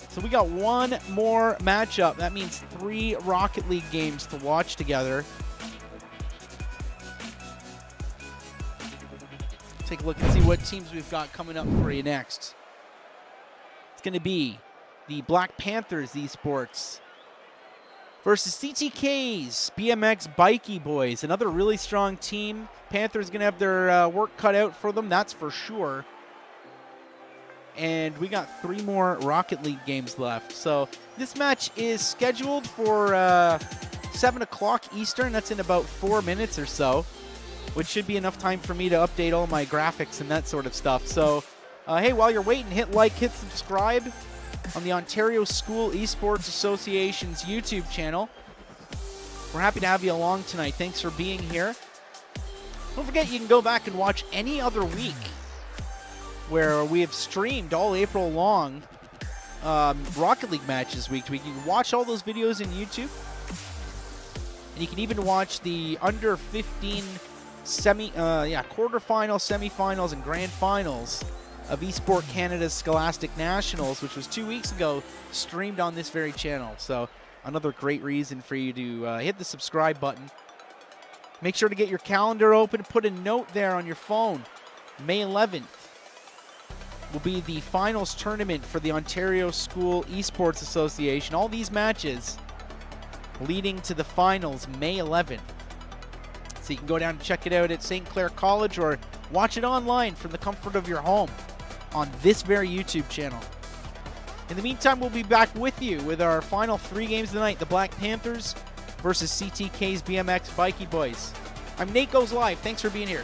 So we got one more matchup. That means 3 Rocket League games to watch together. Take a look and see what teams we've got coming up for you next. It's going to be the Black Panthers Esports versus CTK's BMX Bikey Boys. Another really strong team. Panthers going to have their work cut out for them, that's for sure. And we got 3 more Rocket League games left. So this match is scheduled for 7 o'clock Eastern. That's in about 4 minutes or so, which should be enough time for me to update all my graphics and that sort of stuff. So, hey, while you're waiting, hit like, hit subscribe on the Ontario School Esports Association's YouTube channel. We're happy to have you along tonight. Thanks for being here. Don't forget you can go back and watch any other week where we have streamed all April long Rocket League matches week to week. You can watch all those videos in YouTube. And you can even watch the under 15 quarterfinals, semifinals, and grand finals of Esport Canada's Scholastic Nationals, which was 2 weeks ago, streamed on this very channel. So another great reason for you to hit the subscribe button. Make sure to get your calendar open. Put a note there on your phone. May 11th will be the finals tournament for the Ontario School Esports Association. All these matches leading to the finals May 11th. So you can go down and check it out at St. Clair College or Watch it online from the comfort of your home on this very YouTube channel. In the meantime, we'll be back with you with our final 3 games of the night, the Black Panthers versus CTK's BMX Bikey Boys. I'm Nate Goes Live. Thanks for being here.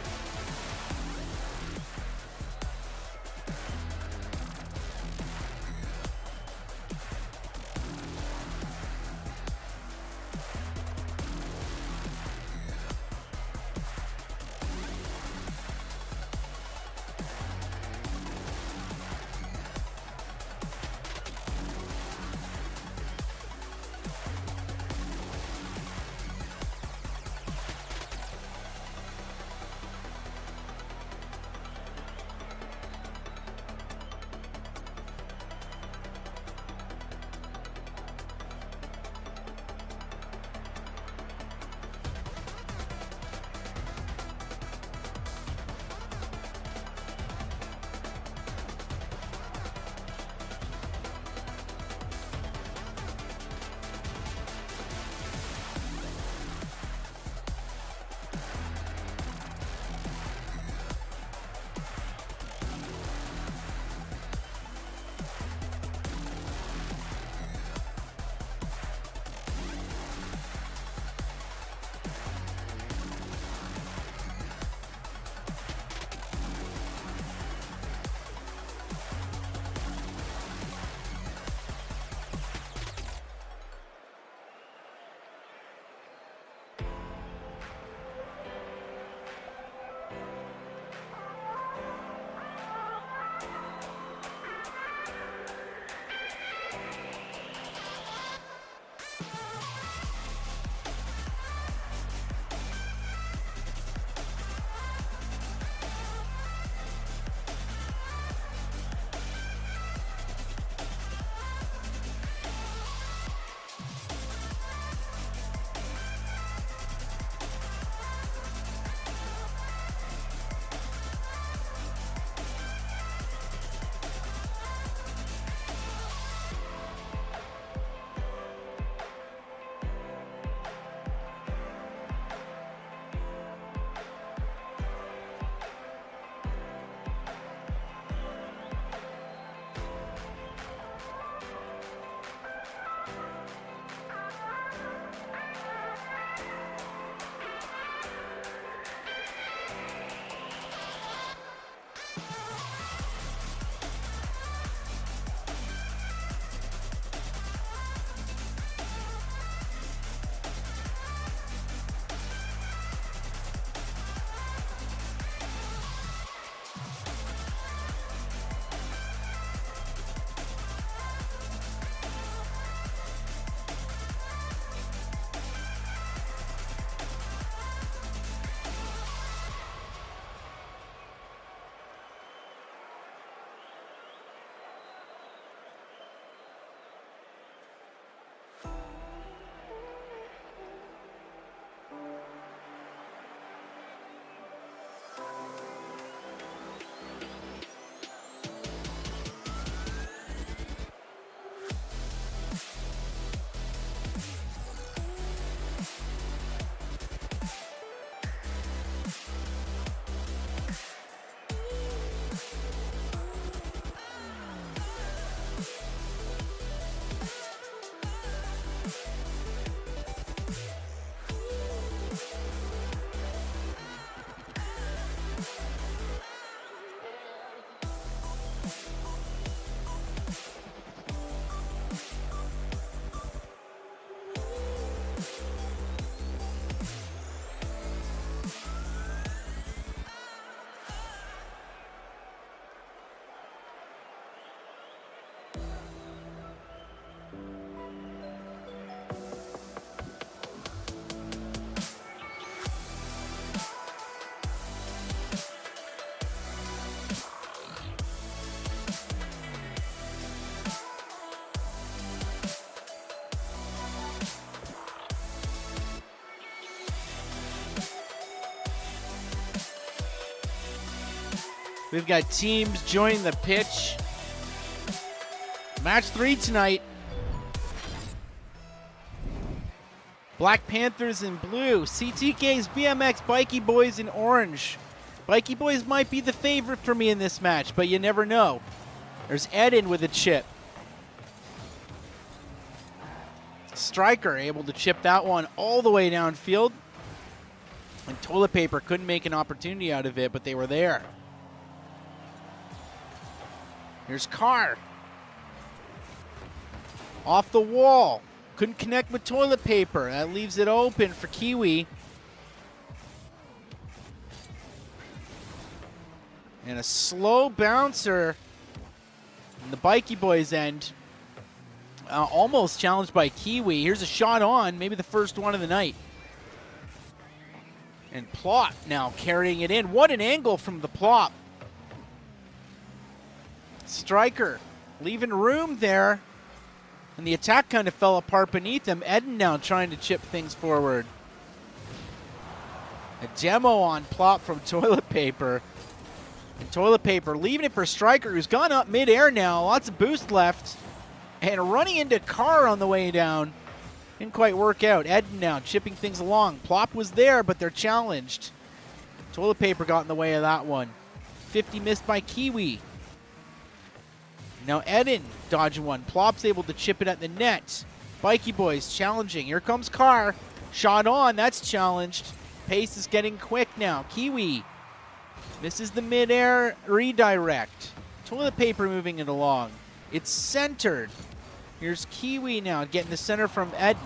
We've got teams joining the pitch. Match 3 tonight. Black Panthers in blue, CTK's BMX Bikey Boys in orange. Bikey Boys might be the favorite for me in this match, but you never know. There's Eden with a chip. Stryker able to chip that one all the way downfield. And Toilet Paper couldn't make an opportunity out of it, but they were there. Here's Carr. Off the wall. Couldn't connect with Toilet Paper. That leaves it open for Kiwi. And a slow bouncer in the Bikey Boys end. Almost challenged by Kiwi. Here's a shot on, maybe the first one of the night. And Plop now carrying it in. What an angle from the Plop. Stryker leaving room there. And the attack kind of fell apart beneath him. Eden now trying to chip things forward. A demo on Plop from Toilet Paper. And Toilet Paper leaving it for Stryker, who's gone up midair now. Lots of boost left. And running into Carr on the way down. Didn't quite work out. Eden now chipping things along. Plop was there, but they're challenged. Toilet Paper got in the way of that one. 50 missed by Kiwi. Now Eden dodging one. Plop's able to chip it at the net. Bikey Boys challenging. Here comes Carr. Shot on. That's challenged. Pace is getting quick now. Kiwi misses the midair redirect. Toilet Paper moving it along. It's centered. Here's Kiwi now getting the center from Eden.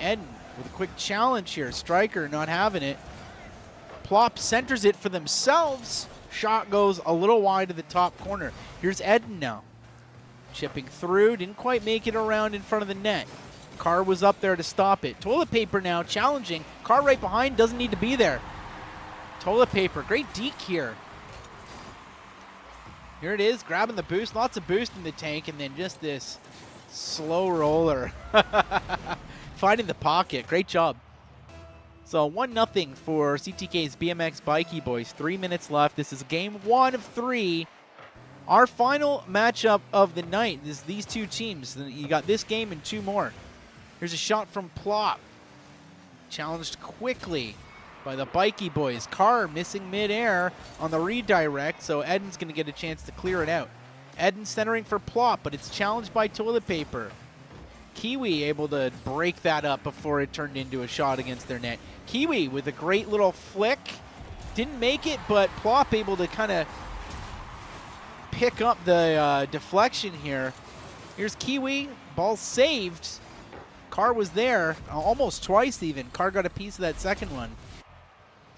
Eden with a quick challenge here. Stryker not having it. Plop centers it for themselves. Shot goes a little wide to the top corner. Here's Eden now. Chipping through. Didn't quite make it around in front of the net. Carr was up there to stop it. Toilet Paper now challenging. Carr right behind. Doesn't need to be there. Toilet Paper. Great deke here. Here it is, grabbing the boost. Lots of boost in the tank, and then just this slow roller. Finding the pocket. Great job. So 1-0 for CTK's BMX Bikey Boys. 3 minutes left. This is game 1 of 3. Our final matchup of the night is these two teams. You got this game and 2 more. Here's a shot from Plop. Challenged quickly by the Bikey Boys. Carr missing midair on the redirect, so Eden's going to get a chance to clear it out. Eden centering for Plop, but it's challenged by Toilet Paper. Kiwi able to break that up before it turned into a shot against their net. Kiwi with a great little flick. Didn't make it, but Plop able to kind of pick up the deflection here. Here's Kiwi. Ball saved. Carr was there almost twice even. Carr got a piece of that second one.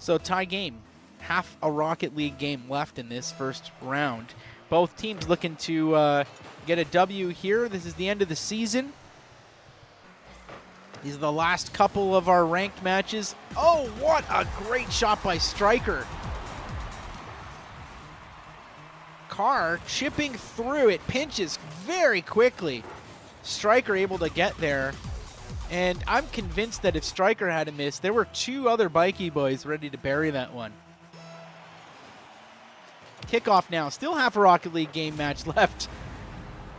So tie game. Half a Rocket League game left in this first round. Both teams looking to get a W here. This is the end of the season. These are the last couple of our ranked matches. Oh, what a great shot by Stryker. Carr chipping through. It pinches very quickly. Stryker able to get there. And I'm convinced that if Stryker had a miss, there were 2 other Bikey Boys ready to bury that one. Kickoff now. Still half a Rocket League game match left.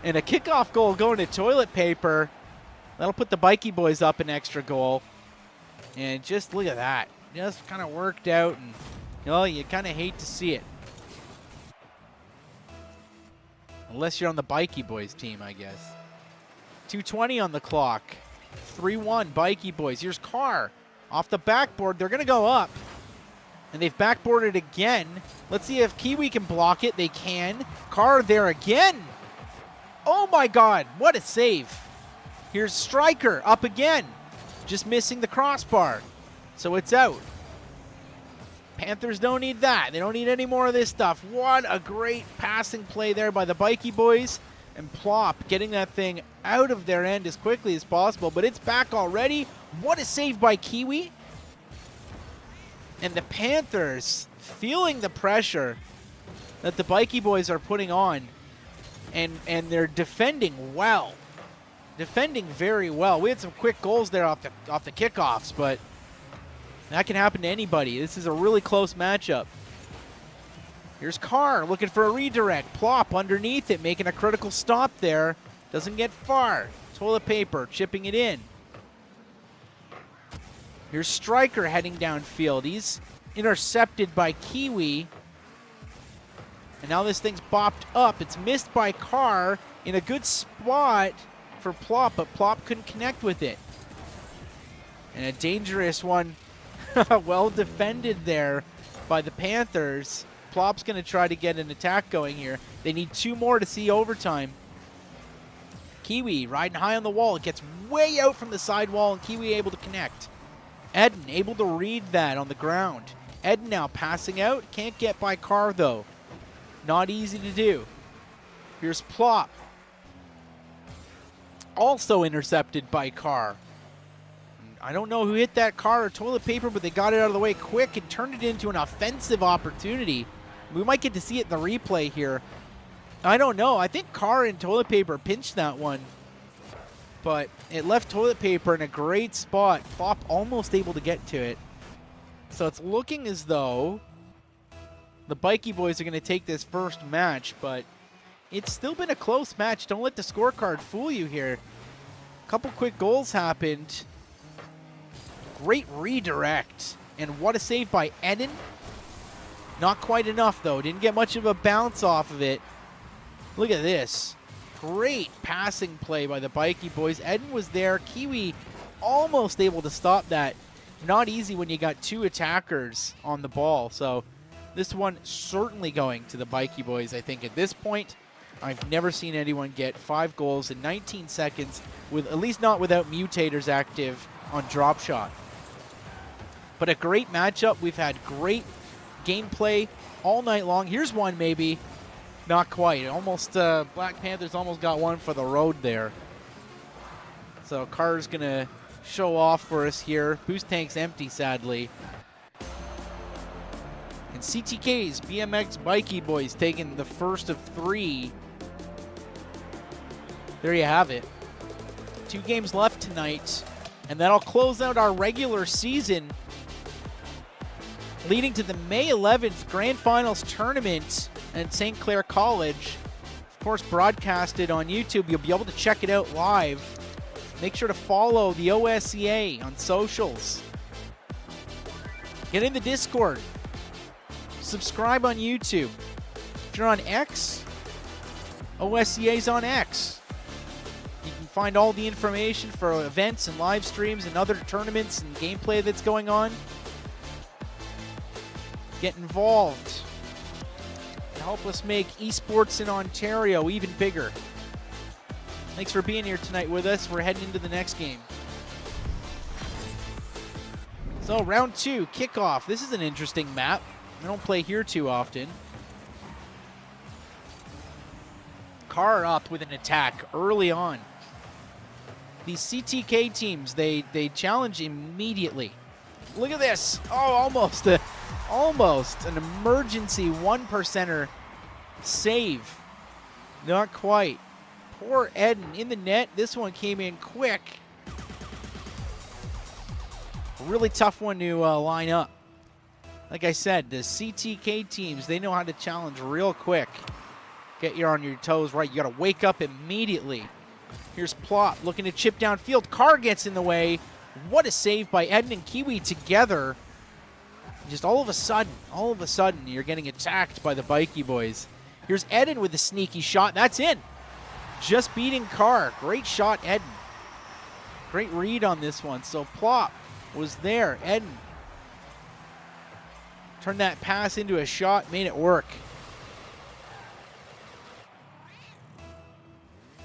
And a kickoff goal going to Toilet Paper. That'll put the Bikey Boys up an extra goal. And just look at that. Just kind of worked out. And you kind of hate to see it. Unless you're on the Bikey Boys team, I guess. 2:20 on the clock. 3-1 Bikey Boys. Here's Carr off the backboard. They're going to go up. And they've backboarded again. Let's see if Kiwi can block it. They can. Carr there again. Oh my God. What a save. Here's Stryker up again. Just missing the crossbar. So it's out. Panthers don't need that. They don't need any more of this stuff. What a great passing play there by the Bikey Boys. And Plop getting that thing out of their end as quickly as possible. But it's back already. What a save by Kiwi. And the Panthers feeling the pressure that the Bikey Boys are putting on. And they're defending well. Defending very well. We had some quick goals there off the kickoffs, but that can happen to anybody. This is a really close matchup. Here's Carr looking for a redirect. Plop underneath it, making a critical stop there. Doesn't get far. Toilet Paper chipping it in. Here's Stryker heading downfield. He's intercepted by Kiwi. And now this thing's bopped up. It's missed by Carr in a good spot for Plop, but Plop couldn't connect with it. And a dangerous one, well defended there by the Panthers. Plop's going to try to get an attack going here. They need 2 more to see overtime. Kiwi riding high on the wall. It gets way out from the side wall, and Kiwi able to connect. Eden able to read that on the ground. Eden now passing out. Can't get by Carr, though. Not easy to do. Here's Plop. Also intercepted by Carr. I don't know who hit that car or toilet paper, but they got it out of the way quick and turned it into an offensive opportunity. We might get to see it in the replay here. I don't know. I think Carr and toilet paper pinched that one, but it left toilet paper in a great spot. Plop almost able to get to it. So it's looking as though the Bikey boys are going to take this first match, but it's still been a close match. Don't let the scorecard fool you here. A couple quick goals happened. Great redirect. And what a save by Eden. Not quite enough, though. Didn't get much of a bounce off of it. Look at this. Great passing play by the Bikey boys. Eden was there. Kiwi almost able to stop that. Not easy when you got 2 attackers on the ball. So this one certainly going to the Bikey boys, I think, at this point. I've never seen anyone get 5 goals in 19 seconds, with at least not without mutators active on drop shot. But a great matchup. We've had great gameplay all night long. Here's one maybe. Not quite. Almost, Black Panthers almost got one for the road there. So Carr's going to show off for us here. Boost tank's empty, sadly. And CTK's BMX Bikey boys taking the first of 3. There you have it. 2 games left tonight. And that'll close out our regular season, leading to the May 11th Grand Finals tournament at St. Clair College. Of course, broadcasted on YouTube. You'll be able to check it out live. Make sure to follow the OSEA on socials. Get in the Discord. Subscribe on YouTube. If you're on X, OSEA's on X. You can find all the information for events and live streams and other tournaments and gameplay that's going on. Get involved. Help us make esports in Ontario even bigger. Thanks for being here tonight with us. We're heading into the next game. So round 2, kickoff. This is an interesting map. I don't play here too often. Carr up with an attack early on. These CTK teams, they challenge immediately. Look at this. Oh, almost an emergency 1%er save. Not quite. Poor Eden in the net. This one came in quick. A really tough one to line up. Like I said, the CTK teams, they know how to challenge real quick. Get you on your toes right. You got to wake up immediately. Here's Plot looking to chip downfield. Carr gets in the way. What a save by Eden and Kiwi together. Just all of a sudden, you're getting attacked by the Bikey boys. Here's Eden with a sneaky shot. That's in. Just beating Carr. Great shot, Eden. Great read on this one. So Plop was there. Eden turned that pass into a shot, made it work.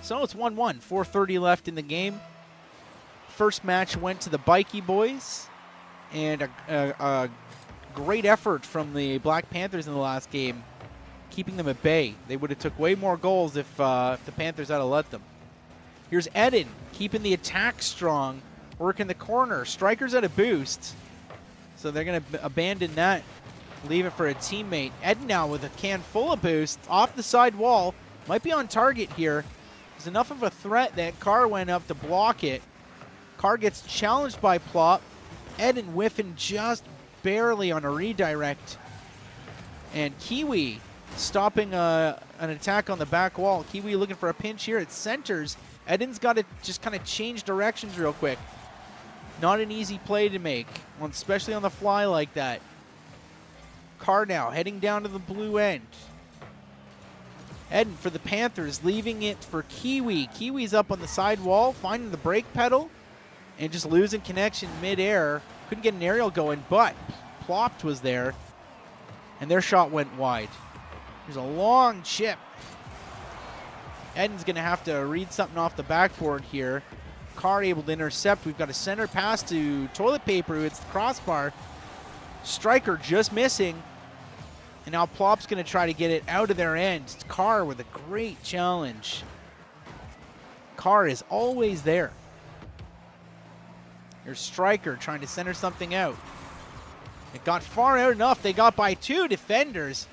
So it's 1-1, 4:30 left in the game. First match went to the Bikey boys, and a great effort from the Black Panthers in the last game, keeping them at bay. They would have took way more goals if the Panthers had let them. Here's Eden, keeping the attack strong, working the corner. Striker's at a boost, so they're going to abandon that, leave it for a teammate. Eden now with a can full of boost, off the side wall, might be on target here. There's enough of a threat that Carr went up to block it. Carr gets challenged by Plop. Eden whiffing just barely on a redirect. And Kiwi stopping an attack on the back wall. Kiwi looking for a pinch here. It centers. Eden's got to just kind of change directions real quick. Not an easy play to make, especially on the fly like that. Carr now heading down to the blue end. Eden for the Panthers, leaving it for Kiwi. Kiwi's up on the side wall, finding the brake pedal, and just losing connection midair. Couldn't get an aerial going, but Plopped was there, and their shot went wide. There's a long chip. Eden's going to have to read something off the backboard here. Carr able to intercept. We've got a center pass to Toilet Paper, who hits the crossbar. Striker just missing. And now Plopp's going to try to get it out of their end. It's Carr with a great challenge. Carr is always there. Here's Striker trying to center something out. It got far out enough. They got by 2 defenders.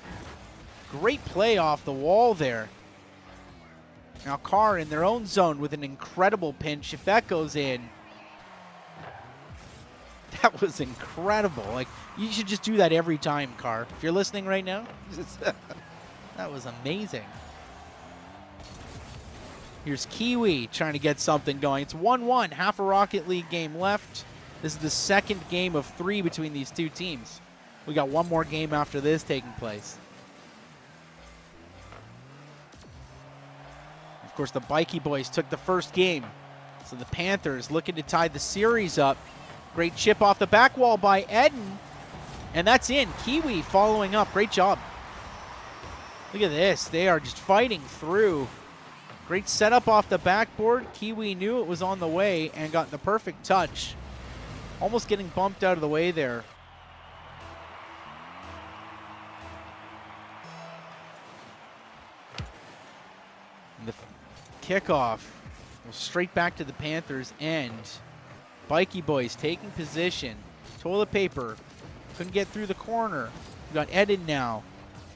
Great play off the wall there. Now Carr in their own zone with an incredible pinch. If that goes in, that was incredible. Like, you should just do that every time, Carr. If you're listening right now, that was amazing. Here's Kiwi trying to get something going. It's 1-1, half a Rocket League game left. This is the second game of 3 between these two teams. We got one more game after this taking place. Of course, the Bikey Boys took the first game. So the Panthers looking to tie the series up. Great chip off the back wall by Eden. And that's in. Kiwi following up. Great job. Look at this. They are just fighting through. Great setup off the backboard. Kiwi knew it was on the way and got the perfect touch. Almost getting bumped out of the way there. And the kickoff goes straight back to the Panthers end. Bikey Boys taking position. Toilet Paper couldn't get through the corner. We got Eden now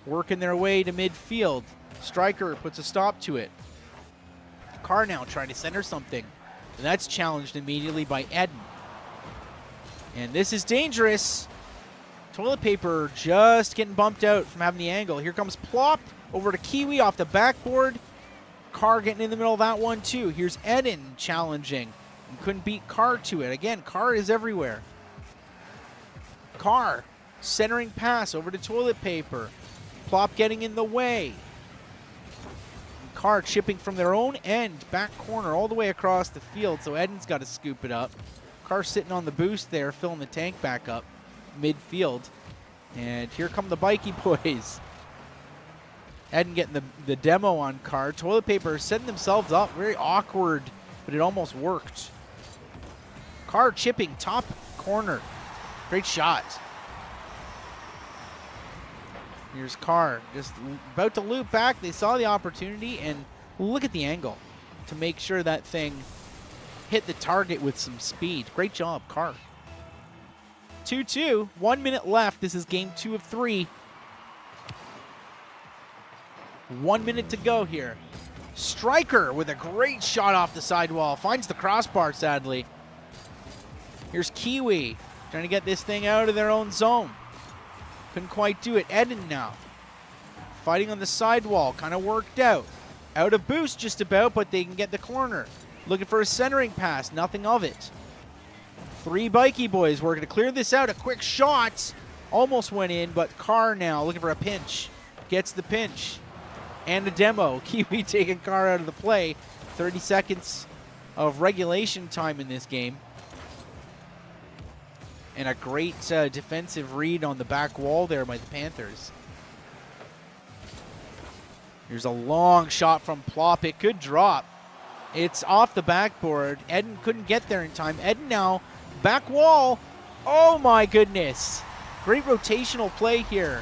working their way to midfield. Striker puts a stop to it. Carr now trying to center something. And that's challenged immediately by Eden. And this is dangerous. Toilet Paper just getting bumped out from having the angle. Here comes Plop over to Kiwi off the backboard. Carr getting in the middle of that one too. Here's Eden challenging and couldn't beat Carr to it. Again, Carr is everywhere. Carr centering pass over to Toilet Paper. Plop getting in the way. And Carr chipping from their own end, back corner all the way across the field, so Eden's got to scoop it up. Carr sitting on the boost there, filling the tank back up midfield. And here come the Bikey Boys. Eden getting the demo on Carr. Toilet Paper setting themselves up. Very awkward, but it almost worked. Carr chipping top corner. Great shot. Here's Carr just about to loop back. They saw the opportunity, and look at the angle to make sure that thing hit the target with some speed. Great job, Carr. 2-2, 1 minute left. This is game 2 of 3. 1 minute to go here. Striker with a great shot off the sidewall. Finds the crossbar, sadly. Here's Kiwi trying to get this thing out of their own zone. Couldn't quite do it. Eden now fighting on the sidewall. Kind of worked out. Out of boost just about, but they can get the corner. Looking for a centering pass. Nothing of it. 3 Bikey Boys working to clear this out. A quick shot. Almost went in, but Carr now looking for a pinch. Gets the pinch. And a demo. Kiwi taking Carr out of the play. 30 seconds of regulation time in this game. And a great defensive read on the back wall there by the Panthers. Here's a long shot from Plop. It could drop. It's off the backboard. Eden couldn't get there in time. Eden now, back wall. Oh my goodness. Great rotational play here.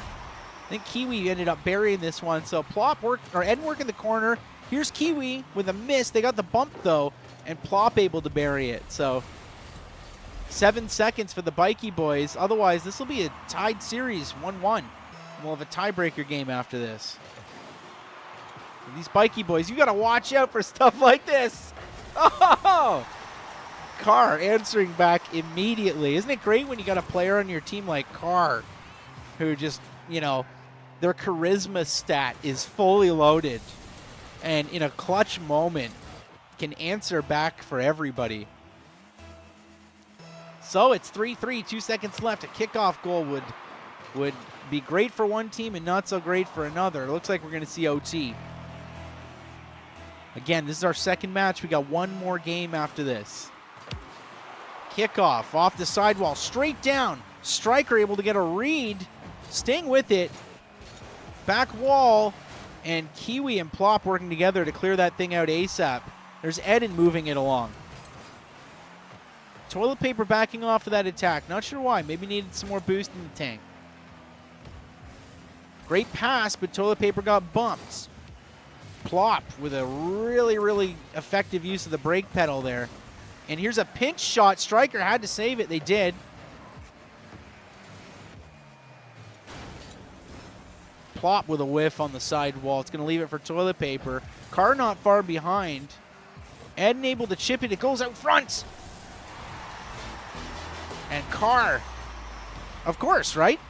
I think Kiwi ended up burying this one. So Plop worked, or Eden working the corner. Here's Kiwi with a miss. They got the bump though, and Plop able to bury it. So 7 seconds for the Bikey Boys. Otherwise, this will be a tied series, 1-1. We'll have a tiebreaker game after this. And these Bikey Boys, you got to watch out for stuff like this. Oh! Carr answering back immediately. Isn't it great when you got a player on your team like Carr who just, you know, their charisma stat is fully loaded and in a clutch moment can answer back for everybody. So it's 3-3, 2 seconds left. A kickoff goal would would be great for one team and not so great for another. It looks like we're going to see OT. Again, this is our second match. We got one more game after this. Kickoff off the sidewall, straight down. Striker able to get a read, staying with it. Back wall, and Kiwi and Plop working together to clear that thing out ASAP. There's Eden moving it along. Toilet Paper backing off of that attack. Not sure why. Maybe needed some more boost in the tank. Great pass, but Toilet Paper got bumped. Plop with a really, really effective use of the brake pedal there. And here's a pinch shot. Striker had to save it. They did. Plop with a whiff on the side wall. It's going to leave it for Toilet Paper. Carr not far behind. Eden able to chip it. It goes out front. And Carr, of course, right?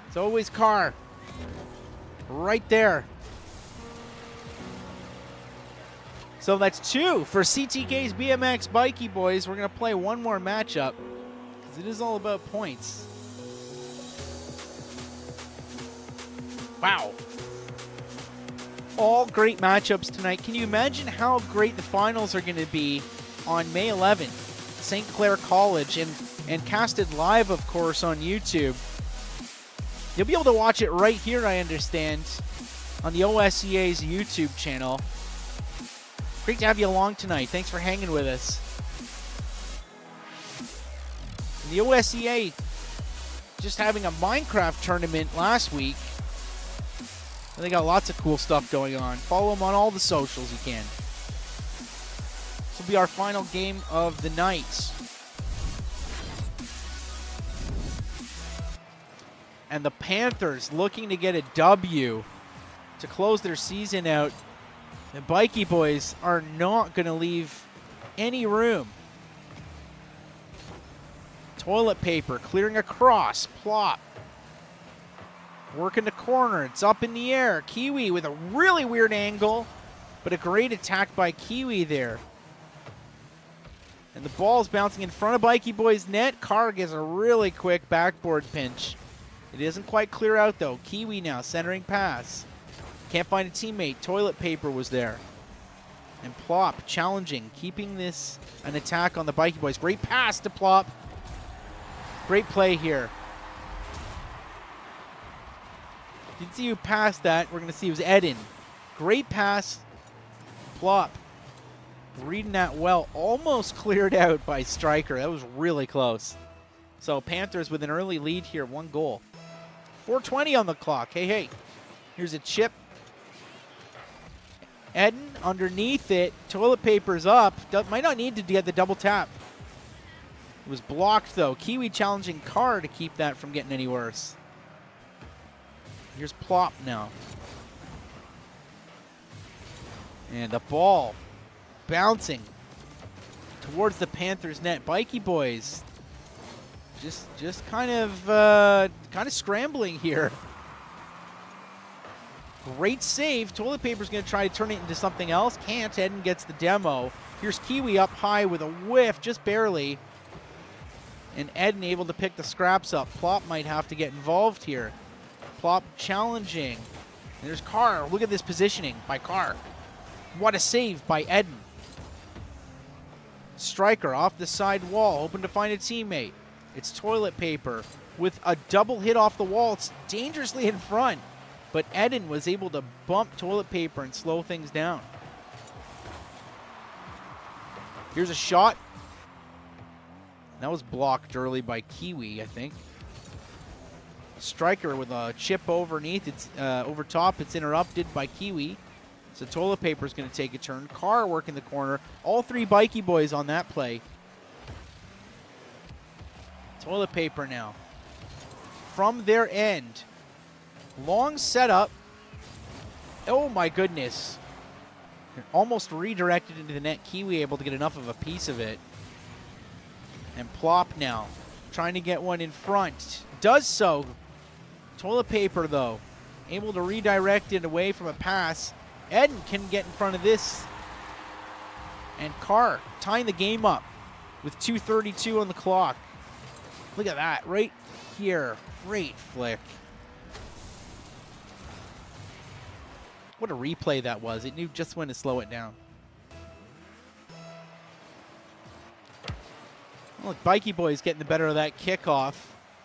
It's always Carr. Right there. So that's 2 for CTK's BMX Bikey Boys. We're going to play one more matchup because it is all about points. Wow. All great matchups tonight. Can you imagine how great the finals are going to be on May 11th? St. Clair College and casted live, of course, on YouTube. You'll be able to watch it right here, I understand, on the OSEA's YouTube channel. Great to have you along tonight. Thanks for hanging with us. The OSEA just having a Minecraft tournament last week. They got lots of cool stuff going on. Follow them on all the socials you can. This will be our final game of the night. And the Panthers looking to get a W to close their season out. The Bikey Boys are not going to leave any room. Toilet Paper clearing across. Plop. Working the corner. It's up in the air. Kiwi with a really weird angle, but a great attack by Kiwi there. And the ball's bouncing in front of Bikey Boys' net. Carr gets a really quick backboard pinch. It isn't quite clear out, though. Kiwi now centering pass. Can't find a teammate. Toilet Paper was there. And Plop challenging, keeping this an attack on the Bikey Boys. Great pass to Plop. Great play here. Didn't see who passed that. We're going to see it was Eden. Great pass. Plop. Reading that well. Almost cleared out by Striker. That was really close. So Panthers with an early lead here. 1 goal. 4:20 on the clock. Hey. Here's a chip. Eden underneath it. Toilet Paper's up. Might not need to get the double tap. It was blocked, though. Kiwi challenging Carr to keep that from getting any worse. Here's Plop now. And the ball bouncing towards the Panthers' net. Bikey Boys just kind of scrambling here. Great save. Toilet Paper's going to try to turn it into something else. Can't. Eden gets the demo. Here's Kiwi up high with a whiff, just barely. And Eden able to pick the scraps up. Plop might have to get involved here. Plop challenging. And there's Carr. Look at this positioning by Carr. What a save by Eden. Striker off the side wall, hoping to find a teammate. It's Toilet Paper with a double hit off the wall. It's dangerously in front. But Eden was able to bump Toilet Paper and slow things down. Here's a shot. That was blocked early by Kiwi, I think. Striker with a chip underneath. It's over top. It's interrupted by Kiwi. So Toilet Paper is going to take a turn. Carr working the corner. All 3 Bikey Boys on that play. Toilet Paper now. From their end. Long setup. Oh my goodness. Almost redirected into the net. Kiwi able to get enough of a piece of it. And Plop now. Trying to get one in front. Does so. Toilet Paper, though, able to redirect it away from a pass. Eden can get in front of this. And Carr tying the game up with 2:32 on the clock. Look at that, right here. Great flick. What a replay that was. It knew just when to slow it down. Look, Bikey Boy's getting the better of that kickoff.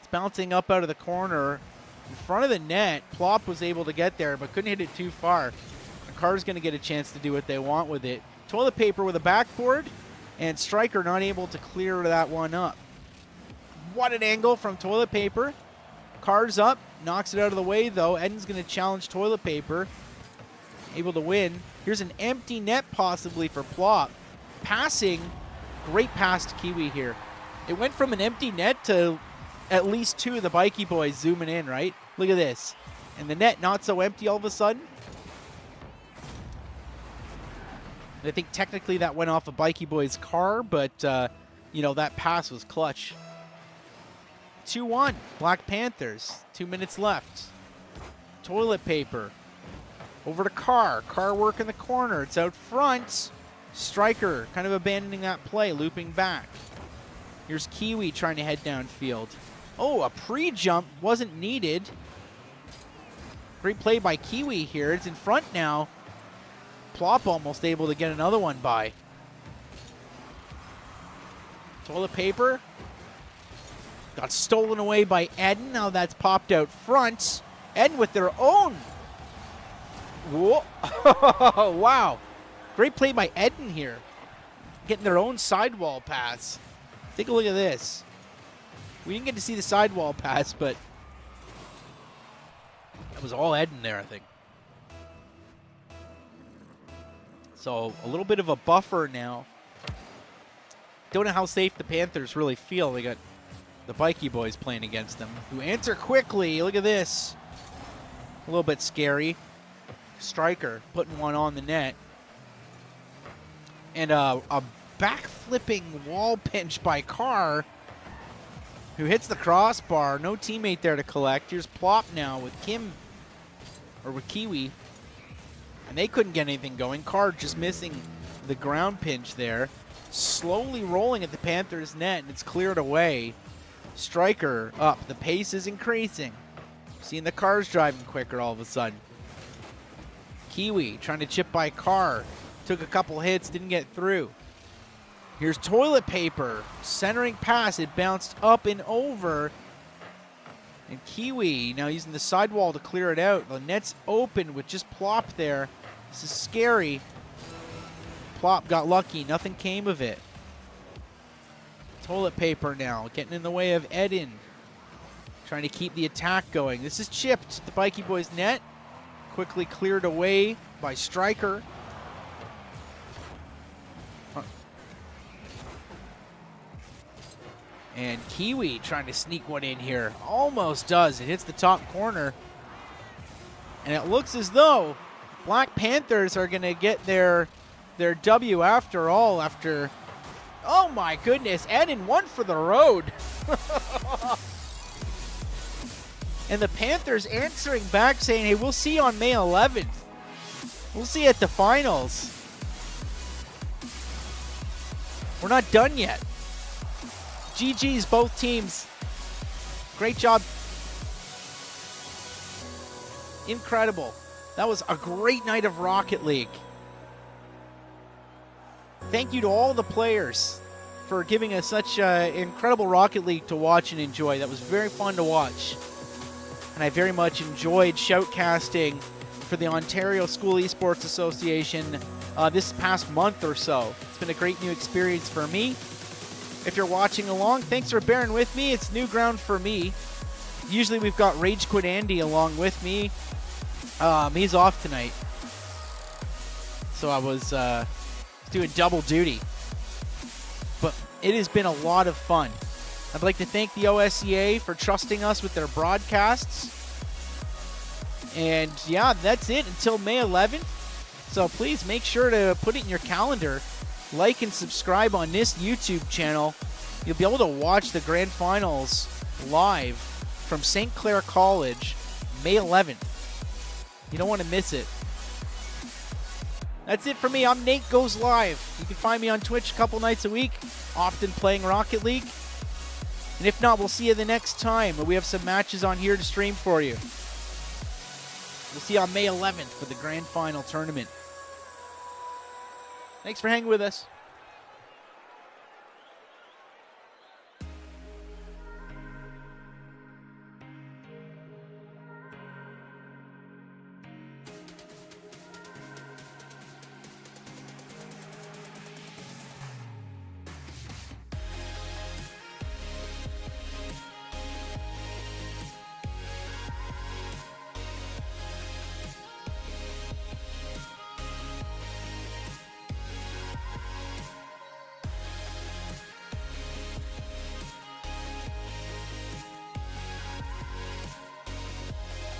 It's bouncing up out of the corner in front of the net. Plop was able to get there, but couldn't hit it too far. The Car's going to get a chance to do what they want with it. Toilet Paper with a backboard, and Striker not able to clear that one up. What an angle from Toilet Paper. Car's up, knocks it out of the way, though. Eden's going to challenge Toilet Paper. Able to win. Here's an empty net possibly for Plop. Passing. Great pass to Kiwi here. It went from an empty net to at least two of the Bikey Boys zooming in, right? Look at this. And the net not so empty all of a sudden. I think technically that went off a Bikey Boy's car, but, you know, that pass was clutch. 2-1, Black Panthers. 2 minutes left. Toilet Paper. Over to Carr. Carr work in the corner. It's out front. Striker kind of abandoning that play, looping back. Here's Kiwi trying to head downfield. Oh, a pre-jump wasn't needed. Great play by Kiwi here. It's in front now. Plop almost able to get another one by. Toilet Paper. Got stolen away by Eden. Now that's popped out front. Eden with their own. Whoa. Wow. Great play by Eden here. Getting their own sidewall pass. Take a look at this. We didn't get to see the sidewall pass, but that was all Eden there, I think. So a little bit of a buffer now. Don't know how safe the Panthers really feel. They got the Bikey Boys playing against them, who answer quickly. Look at this. A little bit scary. Striker putting one on the net. And a back-flipping wall pinch by Carr, who hits the crossbar. No teammate there to collect. Here's Plop now with Kiwi. And they couldn't get anything going. Carr just missing the ground pinch there. Slowly rolling at the Panthers' net, and it's cleared away. Striker up. The pace is increasing. Seeing the cars driving quicker all of a sudden. Kiwi trying to chip by Carr. Took a couple hits, didn't get through. Here's Toilet Paper. Centering pass. It bounced up and over. And Kiwi now using the sidewall to clear it out. The net's open with just Plop there. This is scary. Plop got lucky. Nothing came of it. Toilet Paper now getting in the way of Eden. Trying to keep the attack going. This is chipped. The Bikey Boys net. Quickly cleared away by Striker. And Kiwi trying to sneak one in here. Almost does. It hits the top corner. And it looks as though Black Panthers are going to get their W after all. After, oh my goodness, Eden one for the road. And the Panthers answering back saying, hey, we'll see you on May 11th. We'll see you at the finals. We're not done yet. GG's, both teams. Great job. Incredible. That was a great night of Rocket League. Thank you to all the players for giving us such incredible Rocket League to watch and enjoy. That was very fun to watch. And I very much enjoyed shoutcasting for the Ontario School Esports Association this past month or so. It's been a great new experience for me. If you're watching along, thanks for bearing with me. It's new ground for me. Usually we've got Rage Quit Andy along with me. He's off tonight. So I was doing double duty. But it has been a lot of fun. I'd like to thank the OSEA for trusting us with their broadcasts. And yeah, that's it until May 11th. So please make sure to put it in your calendar. Like and subscribe on this YouTube channel. You'll be able to watch the grand finals live from St. Clair College, May 11th. You don't want to miss it. That's it for me. I'm Nate Goes Live. You can find me on Twitch a couple nights a week, often playing Rocket League. And if not, we'll see you the next time. We have some matches on here to stream for you. We'll see you on May 11th for the grand final tournament. Thanks for hanging with us.